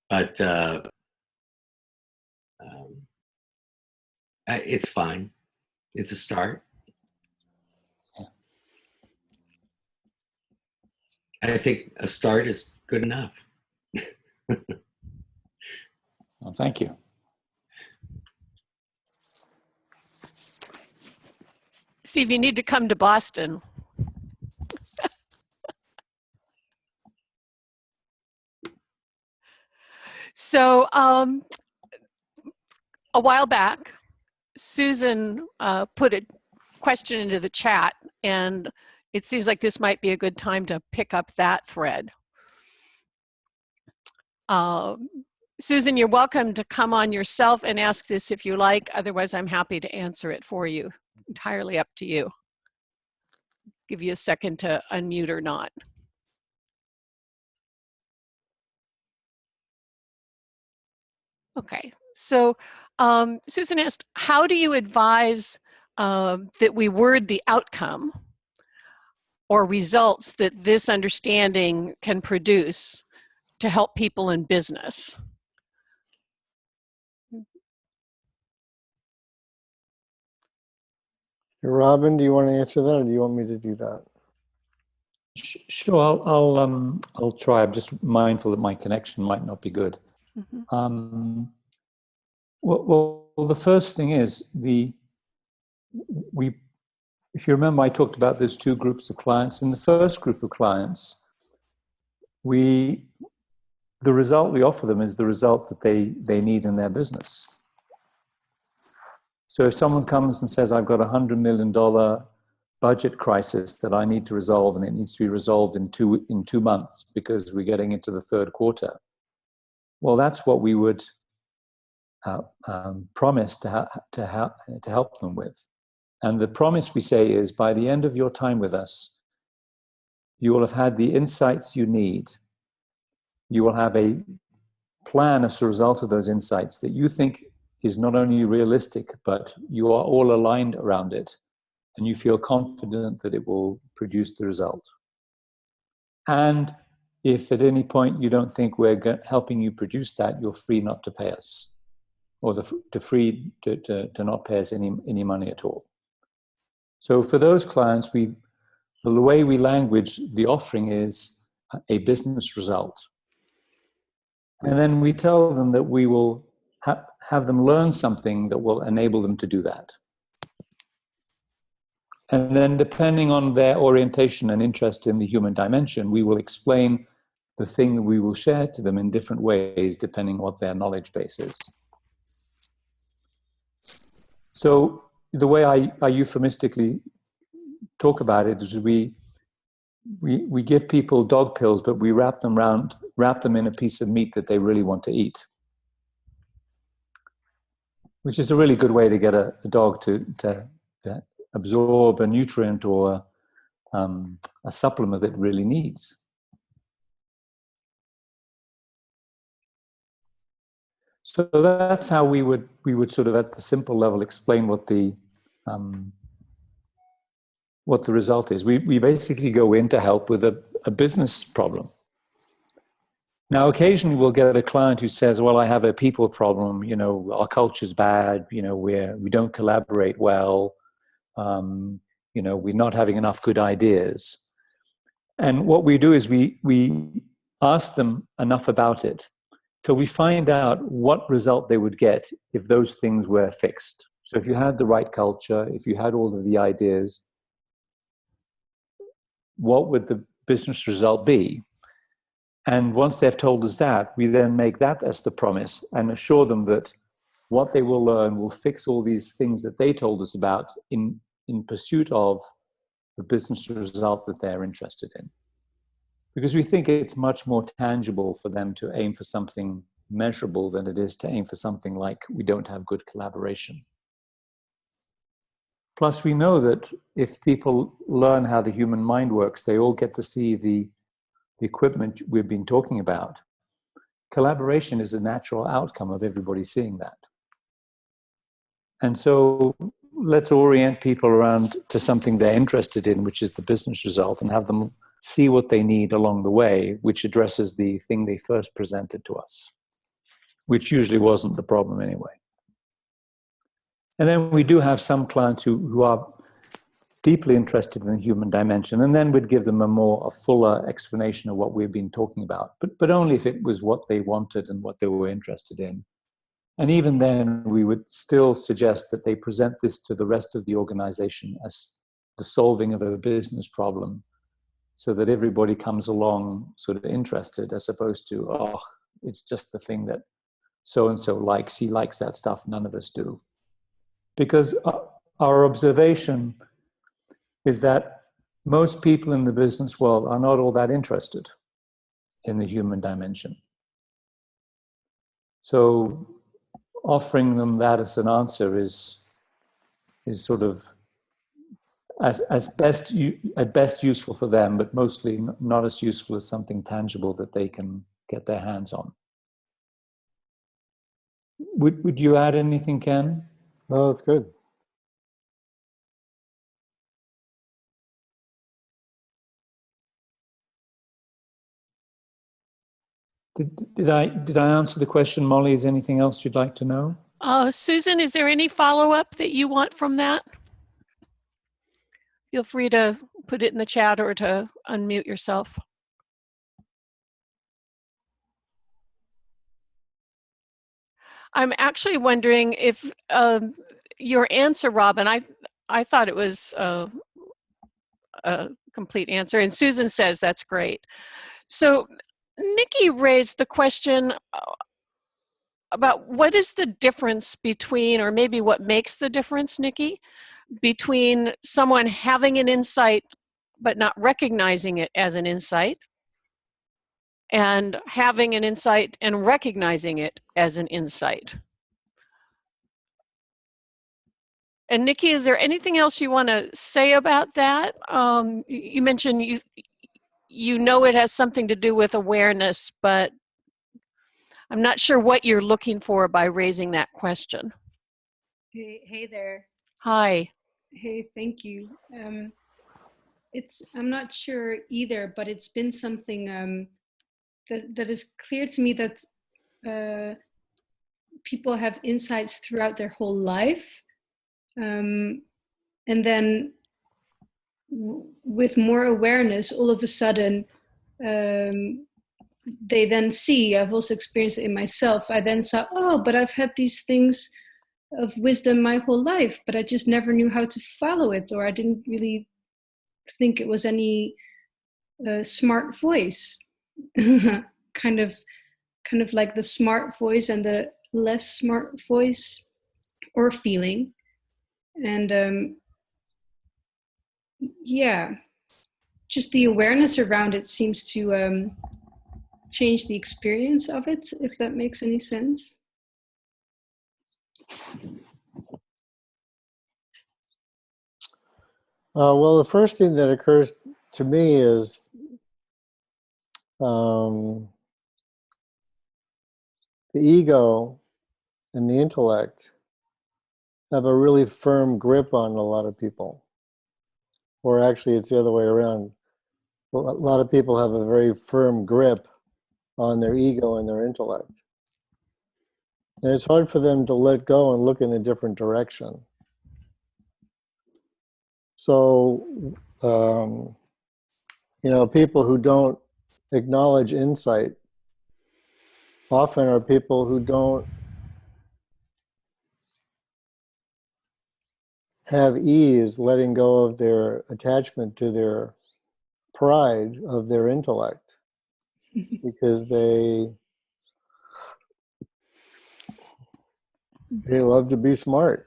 but um, it's fine. It's a start. I think a start is good enough. Well, thank you. Steve, you need to come to Boston. So a while back, Susan put a question into the chat, and it seems like this might be a good time to pick up that thread. Susan, you're welcome to come on yourself and ask this if you like. Otherwise, I'm happy to answer it for you. Entirely up to you. Give you a second to unmute or not. Okay, so Susan asked, how do you advise that we word the outcome or results that this understanding can produce to help people in business? Robin, do you want to answer that, or do you want me to do that? Sure, I'll try. I'm just mindful that my connection might not be good. Mm-hmm. Well, the first thing is if you remember, I talked about those two groups of clients. In the first group of clients, the result we offer them is the result that they need in their business. So if someone comes and says, I've got $100 million budget crisis that I need to resolve, and it needs to be resolved in 2 months because we're getting into the third quarter, well, that's what we would promise to help them with. And the promise we say is, by the end of your time with us, you will have had the insights you need. You will have a plan as a result of those insights that you think is not only realistic, but you are all aligned around it, and you feel confident that it will produce the result. And if at any point you don't think we're helping you produce that, you're free not to pay us, or free to not pay us any money at all. So for those clients, the way we language the offering is a business result. And then we tell them that we will have them learn something that will enable them to do that. And then depending on their orientation and interest in the human dimension, we will explain the thing that we will share to them in different ways, depending on what their knowledge base is. So the way I euphemistically talk about it is we give people dog pills, but we wrap them in a piece of meat that they really want to eat, which is a really good way to get a dog to absorb a nutrient or a supplement that it really needs. So that's how we would sort of at the simple level explain what the result is. We basically go in to help with a business problem. Now, occasionally we'll get a client who says, well, I have a people problem, our culture's bad, we don't collaborate well, we're not having enough good ideas. And what we do is we ask them enough about it till we find out what result they would get if those things were fixed. So if you had the right culture, if you had all of the ideas, what would the business result be? And once they've told us that, we then make that as the promise and assure them that what they will learn will fix all these things that they told us about in pursuit of the business result that they're interested in. Because we think it's much more tangible for them to aim for something measurable than it is to aim for something like we don't have good collaboration. Plus, we know that if people learn how the human mind works, they all get to see the equipment we've been talking about. Collaboration is a natural outcome of everybody seeing that. And so let's orient people around to something they're interested in, which is the business result, and have them see what they need along the way, which addresses the thing they first presented to us, which usually wasn't the problem anyway. And then we do have some clients who are deeply interested in the human dimension, and then we'd give them a fuller explanation of what we've been talking about, but only if it was what they wanted and what they were interested in. And even then, we would still suggest that they present this to the rest of the organization as the solving of a business problem, so that everybody comes along sort of interested, as opposed to, oh, it's just the thing that so-and-so likes. He likes that stuff, none of us do. Because our observation is that most people in the business world are not all that interested in the human dimension. So offering them that as an answer is sort of at best useful for them, but mostly not as useful as something tangible that they can get their hands on. Would you add anything, Ken? No, that's good. Did I answer the question, Molly? Is anything else you'd like to know? Susan, is there any follow-up that you want from that? Feel free to put it in the chat or to unmute yourself. I'm actually wondering if your answer, Robin, I thought it was a complete answer, and Susan says that's great. So Nikki raised the question about what is the difference between, or maybe what makes the difference, Nikki, between someone having an insight but not recognizing it as an insight, and having an insight and recognizing it as an insight. And Nikki, is there anything else you want to say about that? You mentioned you know it has something to do with awareness, but I'm not sure what you're looking for by raising that question. Hey there. Hi. Hey, thank you. I'm not sure either, but it's been something that is clear to me, that people have insights throughout their whole life, and then with more awareness, all of a sudden, they then see. I've also experienced it in myself. I then saw, oh, but I've had these things of wisdom my whole life, but I just never knew how to follow it, or I didn't really think it was any smart voice. kind of like the smart voice and the less smart voice or feeling. And yeah, just the awareness around it seems to change the experience of it, if that makes any sense. Well, the first thing that occurs to me is the ego and the intellect have a really firm grip on a lot of people. Or actually, it's the other way around. A lot of people have a very firm grip on their ego and their intellect. And it's hard for them to let go and look in a different direction. So, people who don't acknowledge insight often are people who don't have ease letting go of their attachment to their pride of their intellect, because they love to be smart.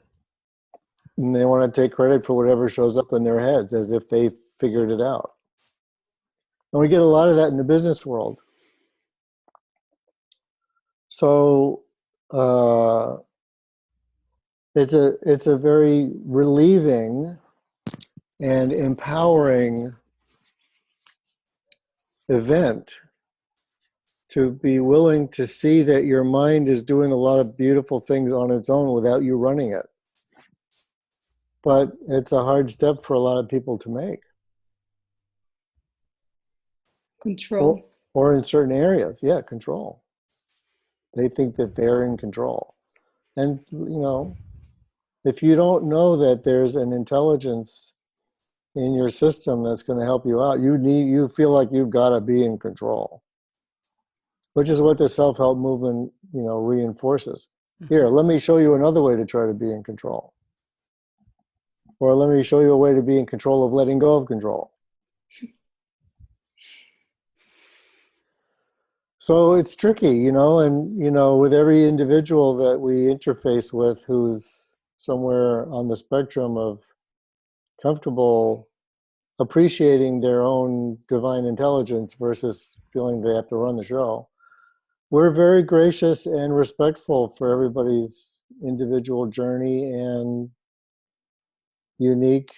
And they want to take credit for whatever shows up in their heads as if they figured it out. And we get a lot of that in the business world. So it's a very relieving and empowering event to be willing to see that your mind is doing a lot of beautiful things on its own without you running it. But it's a hard step for a lot of people to make. Control. Or in certain areas, yeah, control. They think that they're in control. And, you know, if you don't know that there's an intelligence in your system that's going to help you out, you feel like you've got to be in control, which is what the self-help movement, you know, reinforces. Here, let me show you another way to try to be in control. Or let me show you a way to be in control of letting go of control. So it's tricky, you know, and, you know, with every individual that we interface with who's somewhere on the spectrum of comfortable appreciating their own divine intelligence versus feeling they have to run the show, we're very gracious and respectful for everybody's individual journey and unique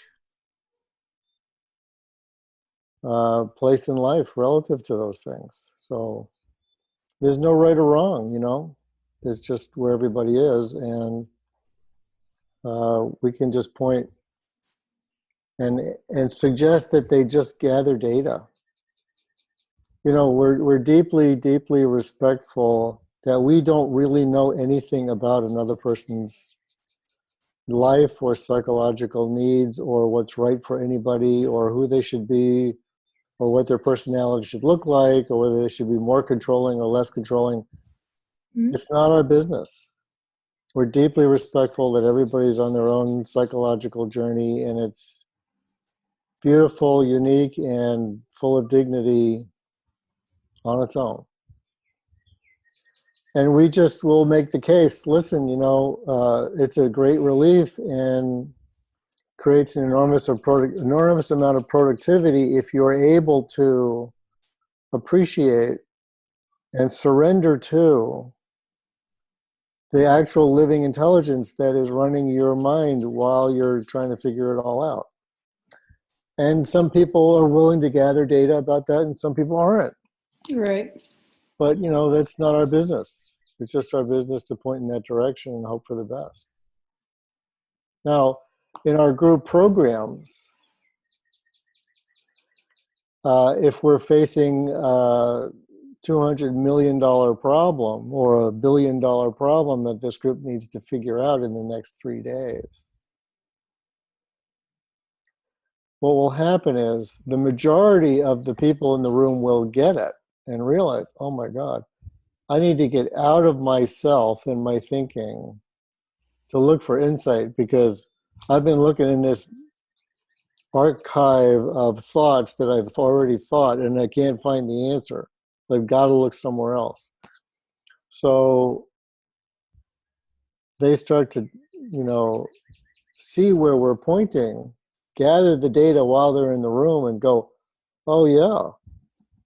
place in life relative to those things. So there's no right or wrong, you know. It's just where everybody is, and we can just point and suggest that they just gather data. You know, we're deeply, deeply respectful that we don't really know anything about another person's life or psychological needs or what's right for anybody or who they should be or what their personality should look like or whether they should be more controlling or less controlling. Mm-hmm. It's not our business. We're deeply respectful that everybody's on their own psychological journey, and it's beautiful, unique, and full of dignity on its own. And we just will make the case, listen, you know, it's a great relief and creates an enormous amount of productivity if you're able to appreciate and surrender to the actual living intelligence that is running your mind while you're trying to figure it all out. And some people are willing to gather data about that and some people aren't. Right. But, you know, that's not our business. It's just our business to point in that direction and hope for the best. Now, in our group programs, if we're facing a $200 million problem or $1 billion problem that this group needs to figure out in the next 3 days, what will happen is the majority of the people in the room will get it and realize, oh my God, I need to get out of myself and my thinking to look for insight, because I've been looking in this archive of thoughts that I've already thought and I can't find the answer. I've got to look somewhere else. So they start to, you know, see where we're pointing, gather the data while they're in the room and go, oh yeah,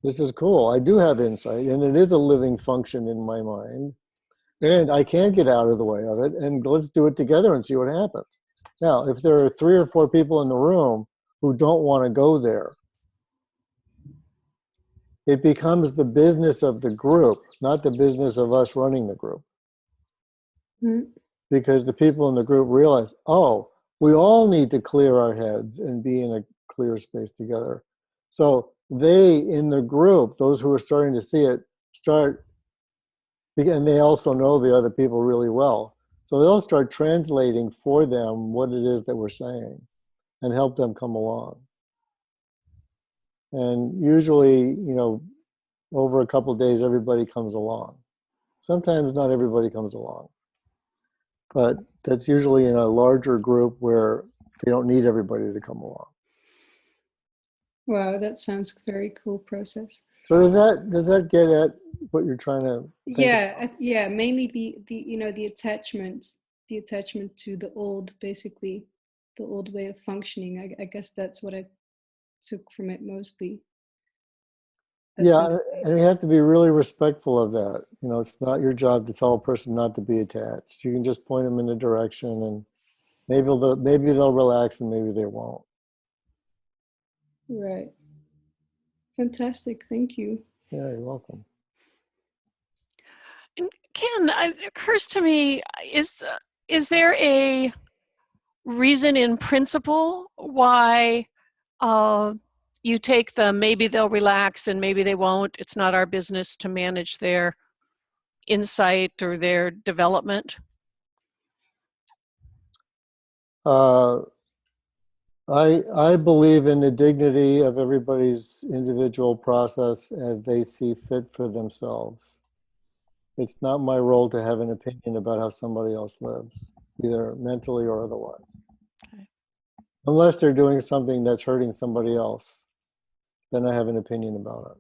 this is cool. I do have insight and it is a living function in my mind and I can get out of the way of it and let's do it together and see what happens. Now, if there are 3 or 4 people in the room who don't want to go there, it becomes the business of the group, not the business of us running the group. Mm-hmm. Because the people in the group realize, oh, we all need to clear our heads and be in a clear space together. So they, in the group, those who are starting to see it, and they also know the other people really well. So they'll start translating for them what it is that we're saying and help them come along. And usually, you know, over a couple of days, everybody comes along. Sometimes not everybody comes along. But that's usually in a larger group where they don't need everybody to come along. Wow, that sounds very cool process. So does that get at what you're trying to think about? Yeah, mainly the you know, the attachment to the old, basically the old way of functioning. I guess that's what I took from it mostly. Yeah, and you have to be really respectful of that. You know, it's not your job to tell a person not to be attached. You can just point them in a direction, and maybe they'll relax, and maybe they won't. Right. Fantastic. Thank you. Yeah, you're welcome. And Ken, it occurs to me, is there a reason in principle why you take them? Maybe they'll relax and maybe they won't. It's not our business to manage their insight or their development. I believe in the dignity of everybody's individual process as they see fit for themselves. It's not my role to have an opinion about how somebody else lives, either mentally or otherwise. Okay. Unless they're doing something that's hurting somebody else, then I have an opinion about it.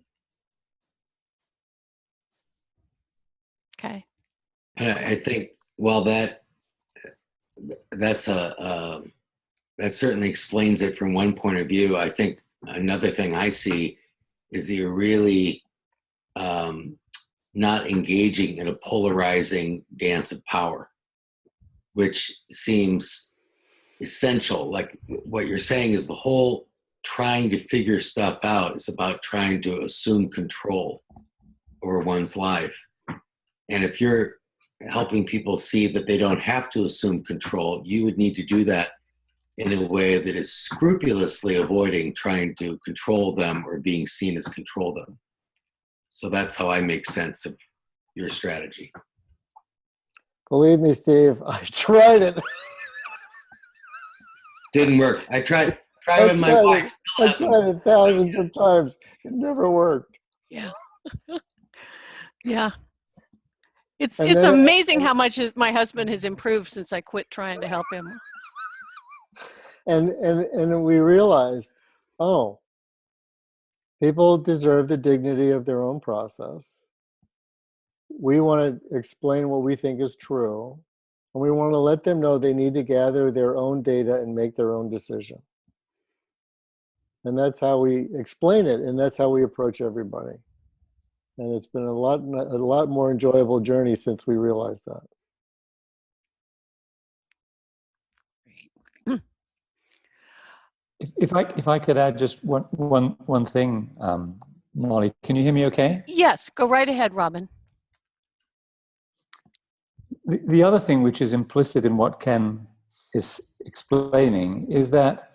Okay. And I think, well, that certainly explains it from one point of view. I think another thing I see is that you're really not engaging in a polarizing dance of power, which seems essential. Like what you're saying is the whole trying to figure stuff out is about trying to assume control over one's life. And if you're helping people see that they don't have to assume control, you would need to do that in a way that is scrupulously avoiding trying to control them or being seen as control them. So that's how I make sense of your strategy. Believe me, Steve, I tried it. Didn't work. I tried with my wife. I tried it thousands of times. It never worked. Yeah. Yeah. It's And then- amazing how much my husband has improved since I quit trying to help him. And we realized, oh, people deserve the dignity of their own process. We want to explain what we think is true, and we want to let them know they need to gather their own data and make their own decision. And that's how we explain it, and that's how we approach everybody. And it's been a lot more enjoyable journey since we realized that. If I could add just one thing, Molly, can you hear me okay? Yes, go right ahead, Robin. The other thing which is implicit in what Ken is explaining is that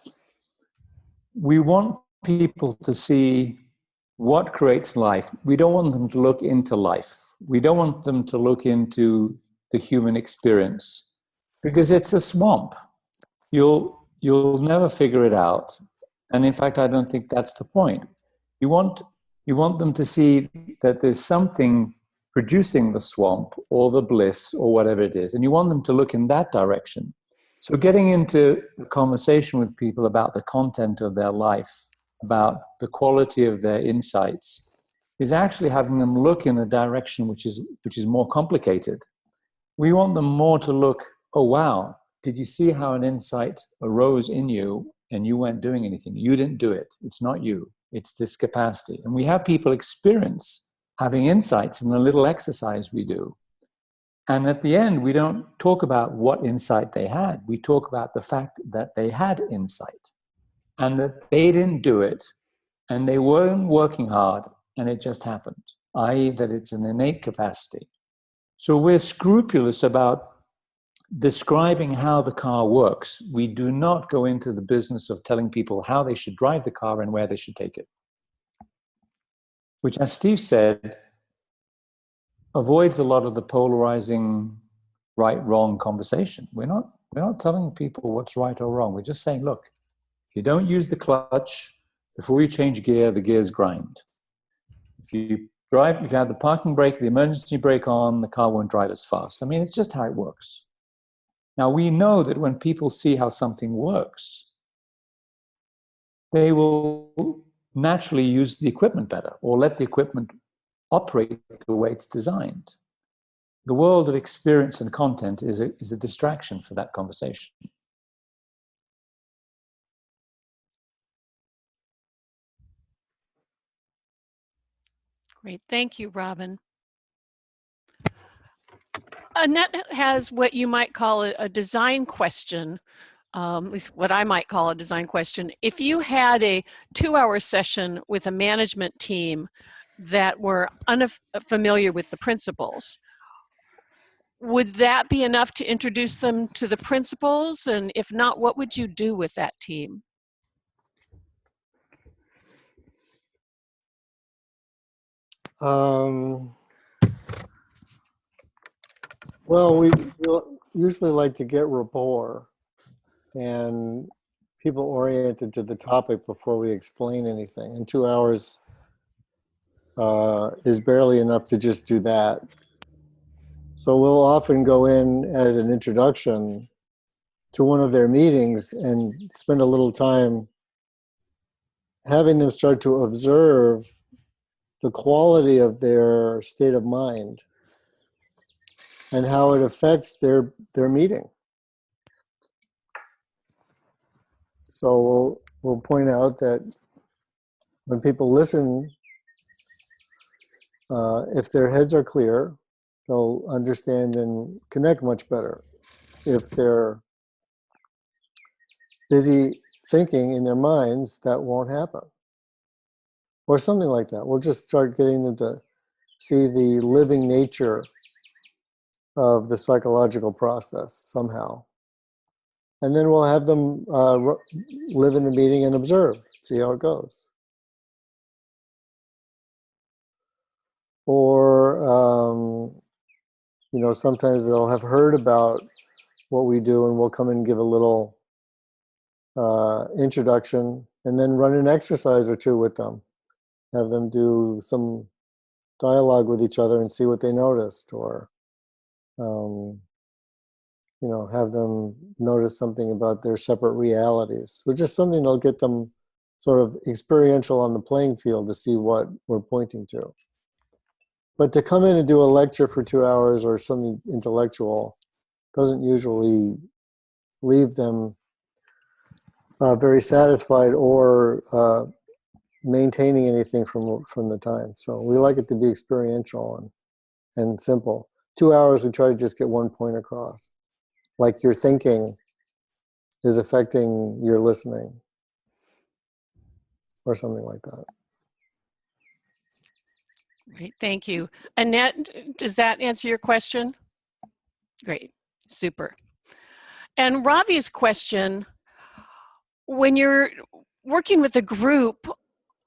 we want people to see what creates life. We don't want them to look into life. We don't want them to look into the human experience because it's a swamp. You'll never figure it out. And in fact, I don't think that's the point. You want them to see that there's something producing the swamp or the bliss or whatever it is. And you want them to look in that direction. So getting into a conversation with people about the content of their life, about the quality of their insights, is actually having them look in a direction which is more complicated. We want them more to look, oh, wow, did you see how an insight arose in you and you weren't doing anything? You didn't do it. It's not you. It's this capacity. And we have people experience having insights in the little exercise we do. And at the end, we don't talk about what insight they had. We talk about the fact that they had insight and that they didn't do it and they weren't working hard and it just happened, i.e. that it's an innate capacity. So we're scrupulous about describing how the car works. We do not go into the business of telling people how they should drive the car and where they should take it. Which, as Steve said, avoids a lot of the polarizing right-wrong conversation. We're not telling people what's right or wrong. We're just saying, look, if you don't use the clutch before you change gear, the gears grind. If you have the parking brake, the emergency brake on, the car won't drive as fast. I mean, it's just how it works. Now, we know that when people see how something works, they will naturally use the equipment better or let the equipment operate the way it's designed. The world of experience and content is a distraction for that conversation. Great. Thank you, Robin. Annette has what you might call a design question, at least what I might call a design question. If you had a 2-hour session with a management team that were unfamiliar with the principles, would that be enough to introduce them to the principles? And if not, what would you do with that team? Well, we usually like to get rapport and people oriented to the topic before we explain anything. And 2 hours is barely enough to just do that. So we'll often go in as an introduction to one of their meetings and spend a little time having them start to observe the quality of their state of mind and how it affects their meeting. So we'll point out that when people listen, if their heads are clear, they'll understand and connect much better. If they're busy thinking in their minds, that won't happen. Or something like that. We'll just start getting them to see the living nature of the psychological process somehow. And then we'll have them live in the meeting and observe, see how it goes. Or, sometimes they'll have heard about what we do and we'll come and give a little introduction and then run an exercise or two with them. Have them do some dialogue with each other and see what they noticed, or have them notice something about their separate realities, which is something that'll get them sort of experiential on the playing field to see what we're pointing to. But to come in and do a lecture for 2 hours or something intellectual doesn't usually leave them very satisfied or maintaining anything from the time. So we like it to be experiential and simple. 2 hours, we try to just get one point across. Like your thinking is affecting your listening or something like that. Great, thank you. Annette, does that answer your question? Great, super. And Ravi's question, when you're working with a group,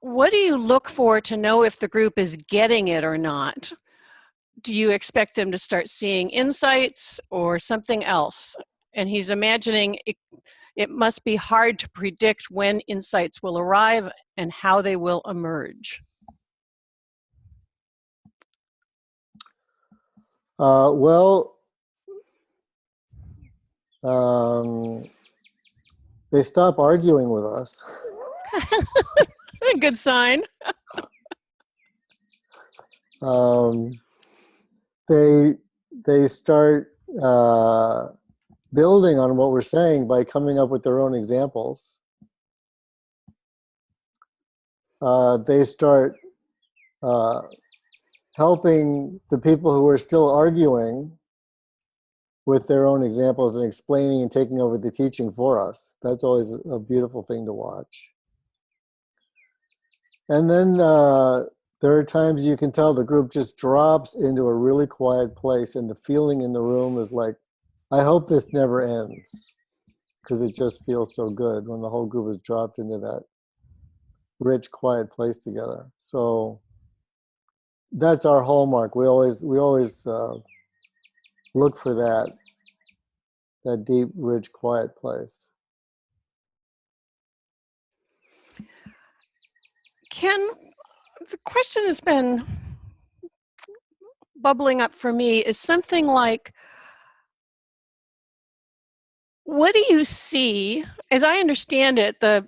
what do you look for to know if the group is getting it or not? Do you expect them to start seeing insights or something else? And he's imagining it must be hard to predict when insights will arrive and how they will emerge. They stop arguing with us. A good sign. They start building on what we're saying by coming up with their own examples. They start helping the people who are still arguing with their own examples and explaining and taking over the teaching for us. That's always a beautiful thing to watch. And then there are times you can tell the group just drops into a really quiet place and the feeling in the room is like, I hope this never ends, because it just feels so good when the whole group is dropped into that rich, quiet place together. So that's our hallmark. We always look for that deep, rich, quiet place. Ken, the question that's been bubbling up for me is something like, what do you see, as I understand it, the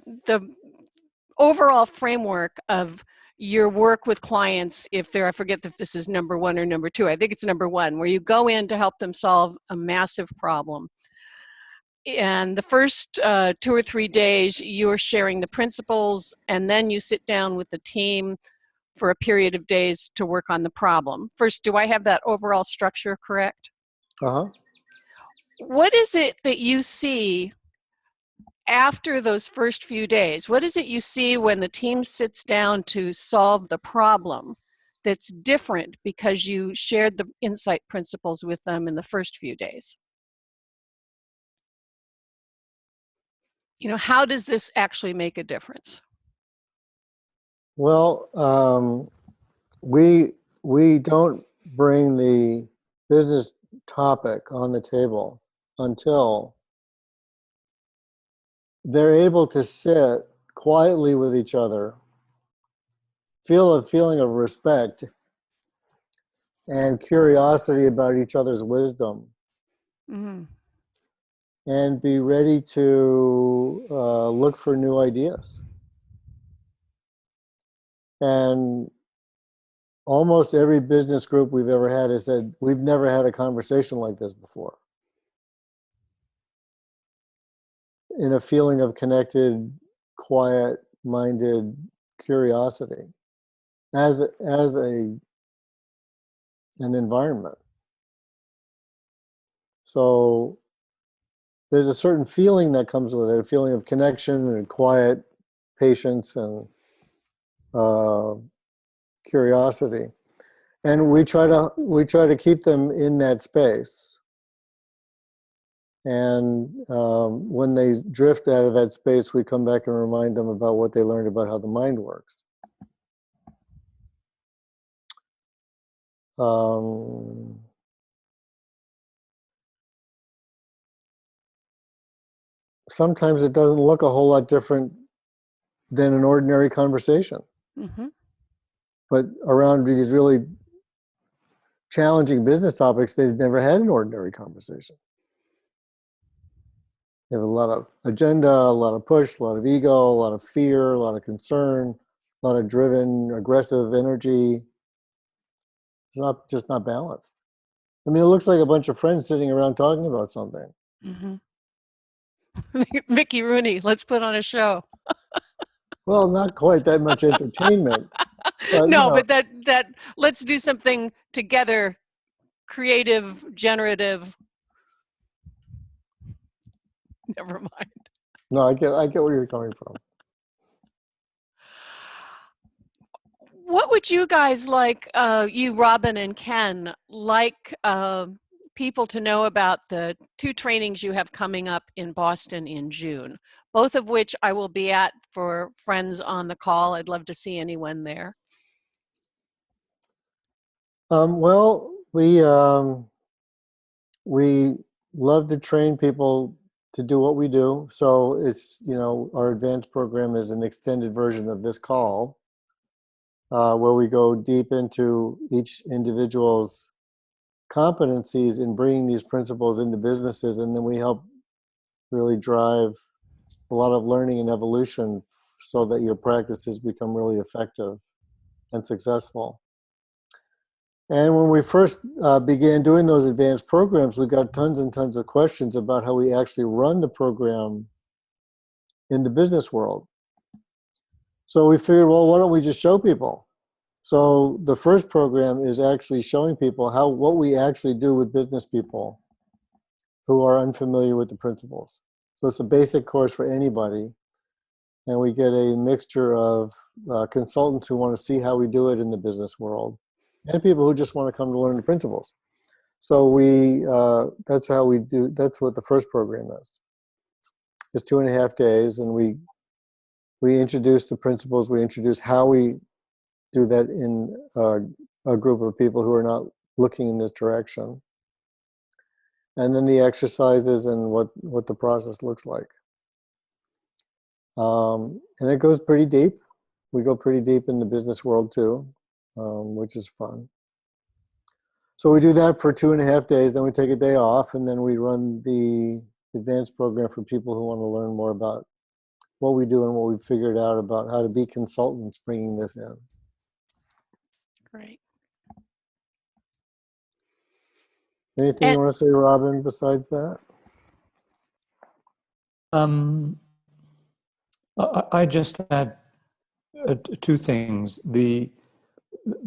overall framework of your work with clients, if they're, I forget if this is number 1 or number 2, I think it's number 1, where you go in to help them solve a massive problem. And the first 2 or 3 days, you're sharing the principles, and then you sit down with the team for a period of days to work on the problem. First, do I have that overall structure correct? Uh-huh. What is it that you see after those first few days? What is it you see when the team sits down to solve the problem? that's different because you shared the insight principles with them in the first few days? You know, how does this actually make a difference? Well, we don't bring the business topic on the table until they're able to sit quietly with each other, feel a feeling of respect and curiosity about each other's wisdom, Mm-hmm. and be ready to look for new ideas. And almost every business group we've ever had has said, we've never had a conversation like this before. In a feeling of connected, quiet-minded curiosity as an environment. So there's a certain feeling that comes with it, a feeling of connection and quiet, patience and curiosity. And we try to keep them in that space. And when they drift out of that space, we come back and remind them about what they learned about how the mind works. Sometimes it doesn't look a whole lot different than an ordinary conversation. Mm-hmm. But around these really challenging business topics, they've never had an ordinary conversation. They have a lot of agenda, a lot of push, a lot of ego, a lot of fear, a lot of concern, a lot of driven, aggressive energy. It's just not balanced. I mean, it looks like a bunch of friends sitting around talking about something. Mm-hmm. Mickey Rooney, let's put on a show. Well, not quite that much entertainment. But, no, but that let's do something together, creative, generative. Never mind. No, I get where you're coming from. What would you guys like, you, Robin and Ken, like people to know about the 2 trainings you have coming up in Boston in June, both of which I will be at for friends on the call. I'd love to see anyone there. Well, we love to train people to do what we do. So it's, our advanced program is an extended version of this call, where we go deep into each individual's competencies in bringing these principles into businesses, and then we help really drive a lot of learning and evolution so that your practices become really effective and successful. And when we first began doing those advanced programs, we got tons and tons of questions about how we actually run the program in the business world. So we figured, well, why don't we just show people? So the first program is actually showing people what we actually do with business people who are unfamiliar with the principles. So it's a basic course for anybody. And we get a mixture of consultants who want to see how we do it in the business world, and people who just want to come to learn the principles. So that's how we do, that's what the first program is. It's 2.5 days, and we introduce the principles, we introduce how we do that in a group of people who are not looking in this direction. And then the exercises and what the process looks like. And it goes pretty deep. We go pretty deep in the business world too, which is fun. So we do that for 2.5 days, then we take a day off, and then we run the advanced program for people who want to learn more about what we do and what we've figured out about how to be consultants bringing this in. Great. Anything you want to say, Robin, besides that? I just add 2 things. The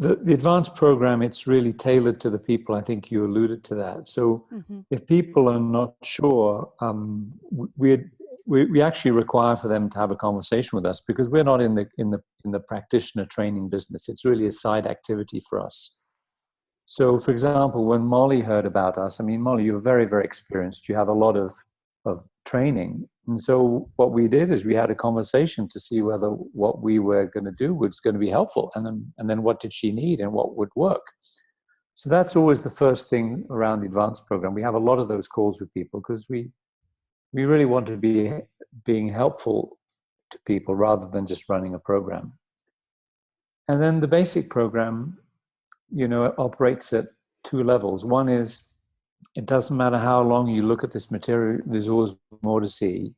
advanced program, it's really tailored to the people. I think you alluded to that. So if people are not sure, we actually require for them to have a conversation with us, because we're not in the practitioner training business. It's really a side activity for us. So, for example, when Molly heard about us, I mean, Molly, you're very, very experienced. You have a lot of training. And so what we did is we had a conversation to see whether what we were going to do was going to be helpful. And then what did she need and what would work? So that's always the first thing around the advanced program. We have a lot of those calls with people because we really want to be being helpful to people rather than just running a program. And then the basic program, operates at two levels. One is, it doesn't matter how long you look at this material, there's always more to see.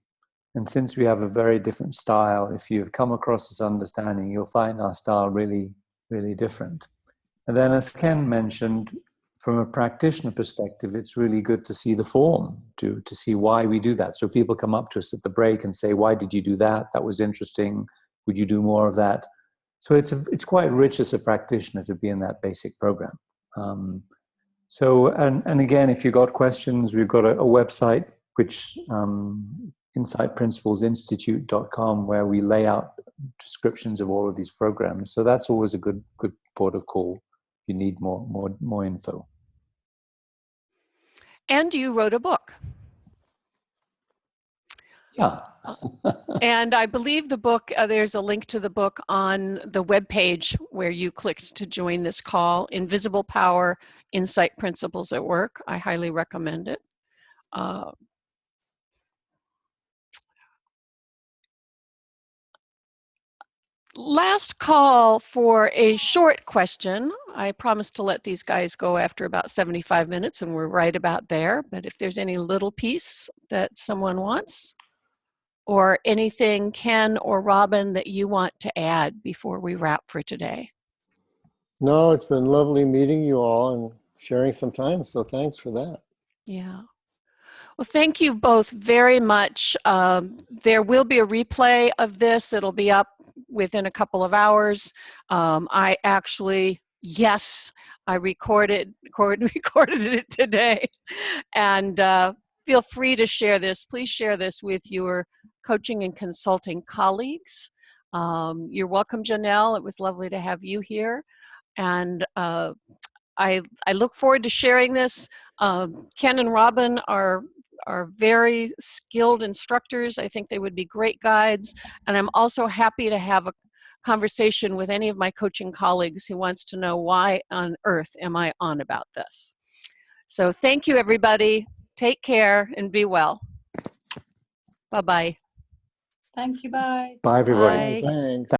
And since we have a very different style, if you've come across this understanding, you'll find our style really, really different. And then, as Ken mentioned, from a practitioner perspective, it's really good to see the form, to see why we do that. So people come up to us at the break and say, why did you do that? That was interesting. Would you do more of that? So it's quite rich as a practitioner to be in that basic program. And again, if you've got questions, we've got a website, which insightprinciplesinstitute.com, where we lay out descriptions of all of these programs. So that's always a good port of call if you need more info. And you wrote a book. Yeah. And I believe the book, there's a link to the book on the webpage where you clicked to join this call, Invisible Power, Insight Principles at Work. I highly recommend it. Last call for a short question. I promised to let these guys go after about 75 minutes, and we're right about there. But if there's any little piece that someone wants, or anything, Ken or Robin, that you want to add before we wrap for today? No, it's been lovely meeting you all and sharing some time. So thanks for that. Yeah. Well, thank you both very much. There will be a replay of this. It'll be up within a couple of hours. I actually, yes, I recorded it today. And feel free to share this. Please share this with your coaching and consulting colleagues. You're welcome, Janelle. It was lovely to have you here. And I look forward to sharing this. Ken and Robin are very skilled instructors. I think they would be great guides. And I'm also happy to have a conversation with any of my coaching colleagues who wants to know why on earth am I on about this. So thank you, everybody. Take care and be well. Bye-bye. Thank you. Bye. Bye, everybody. Bye. Thanks.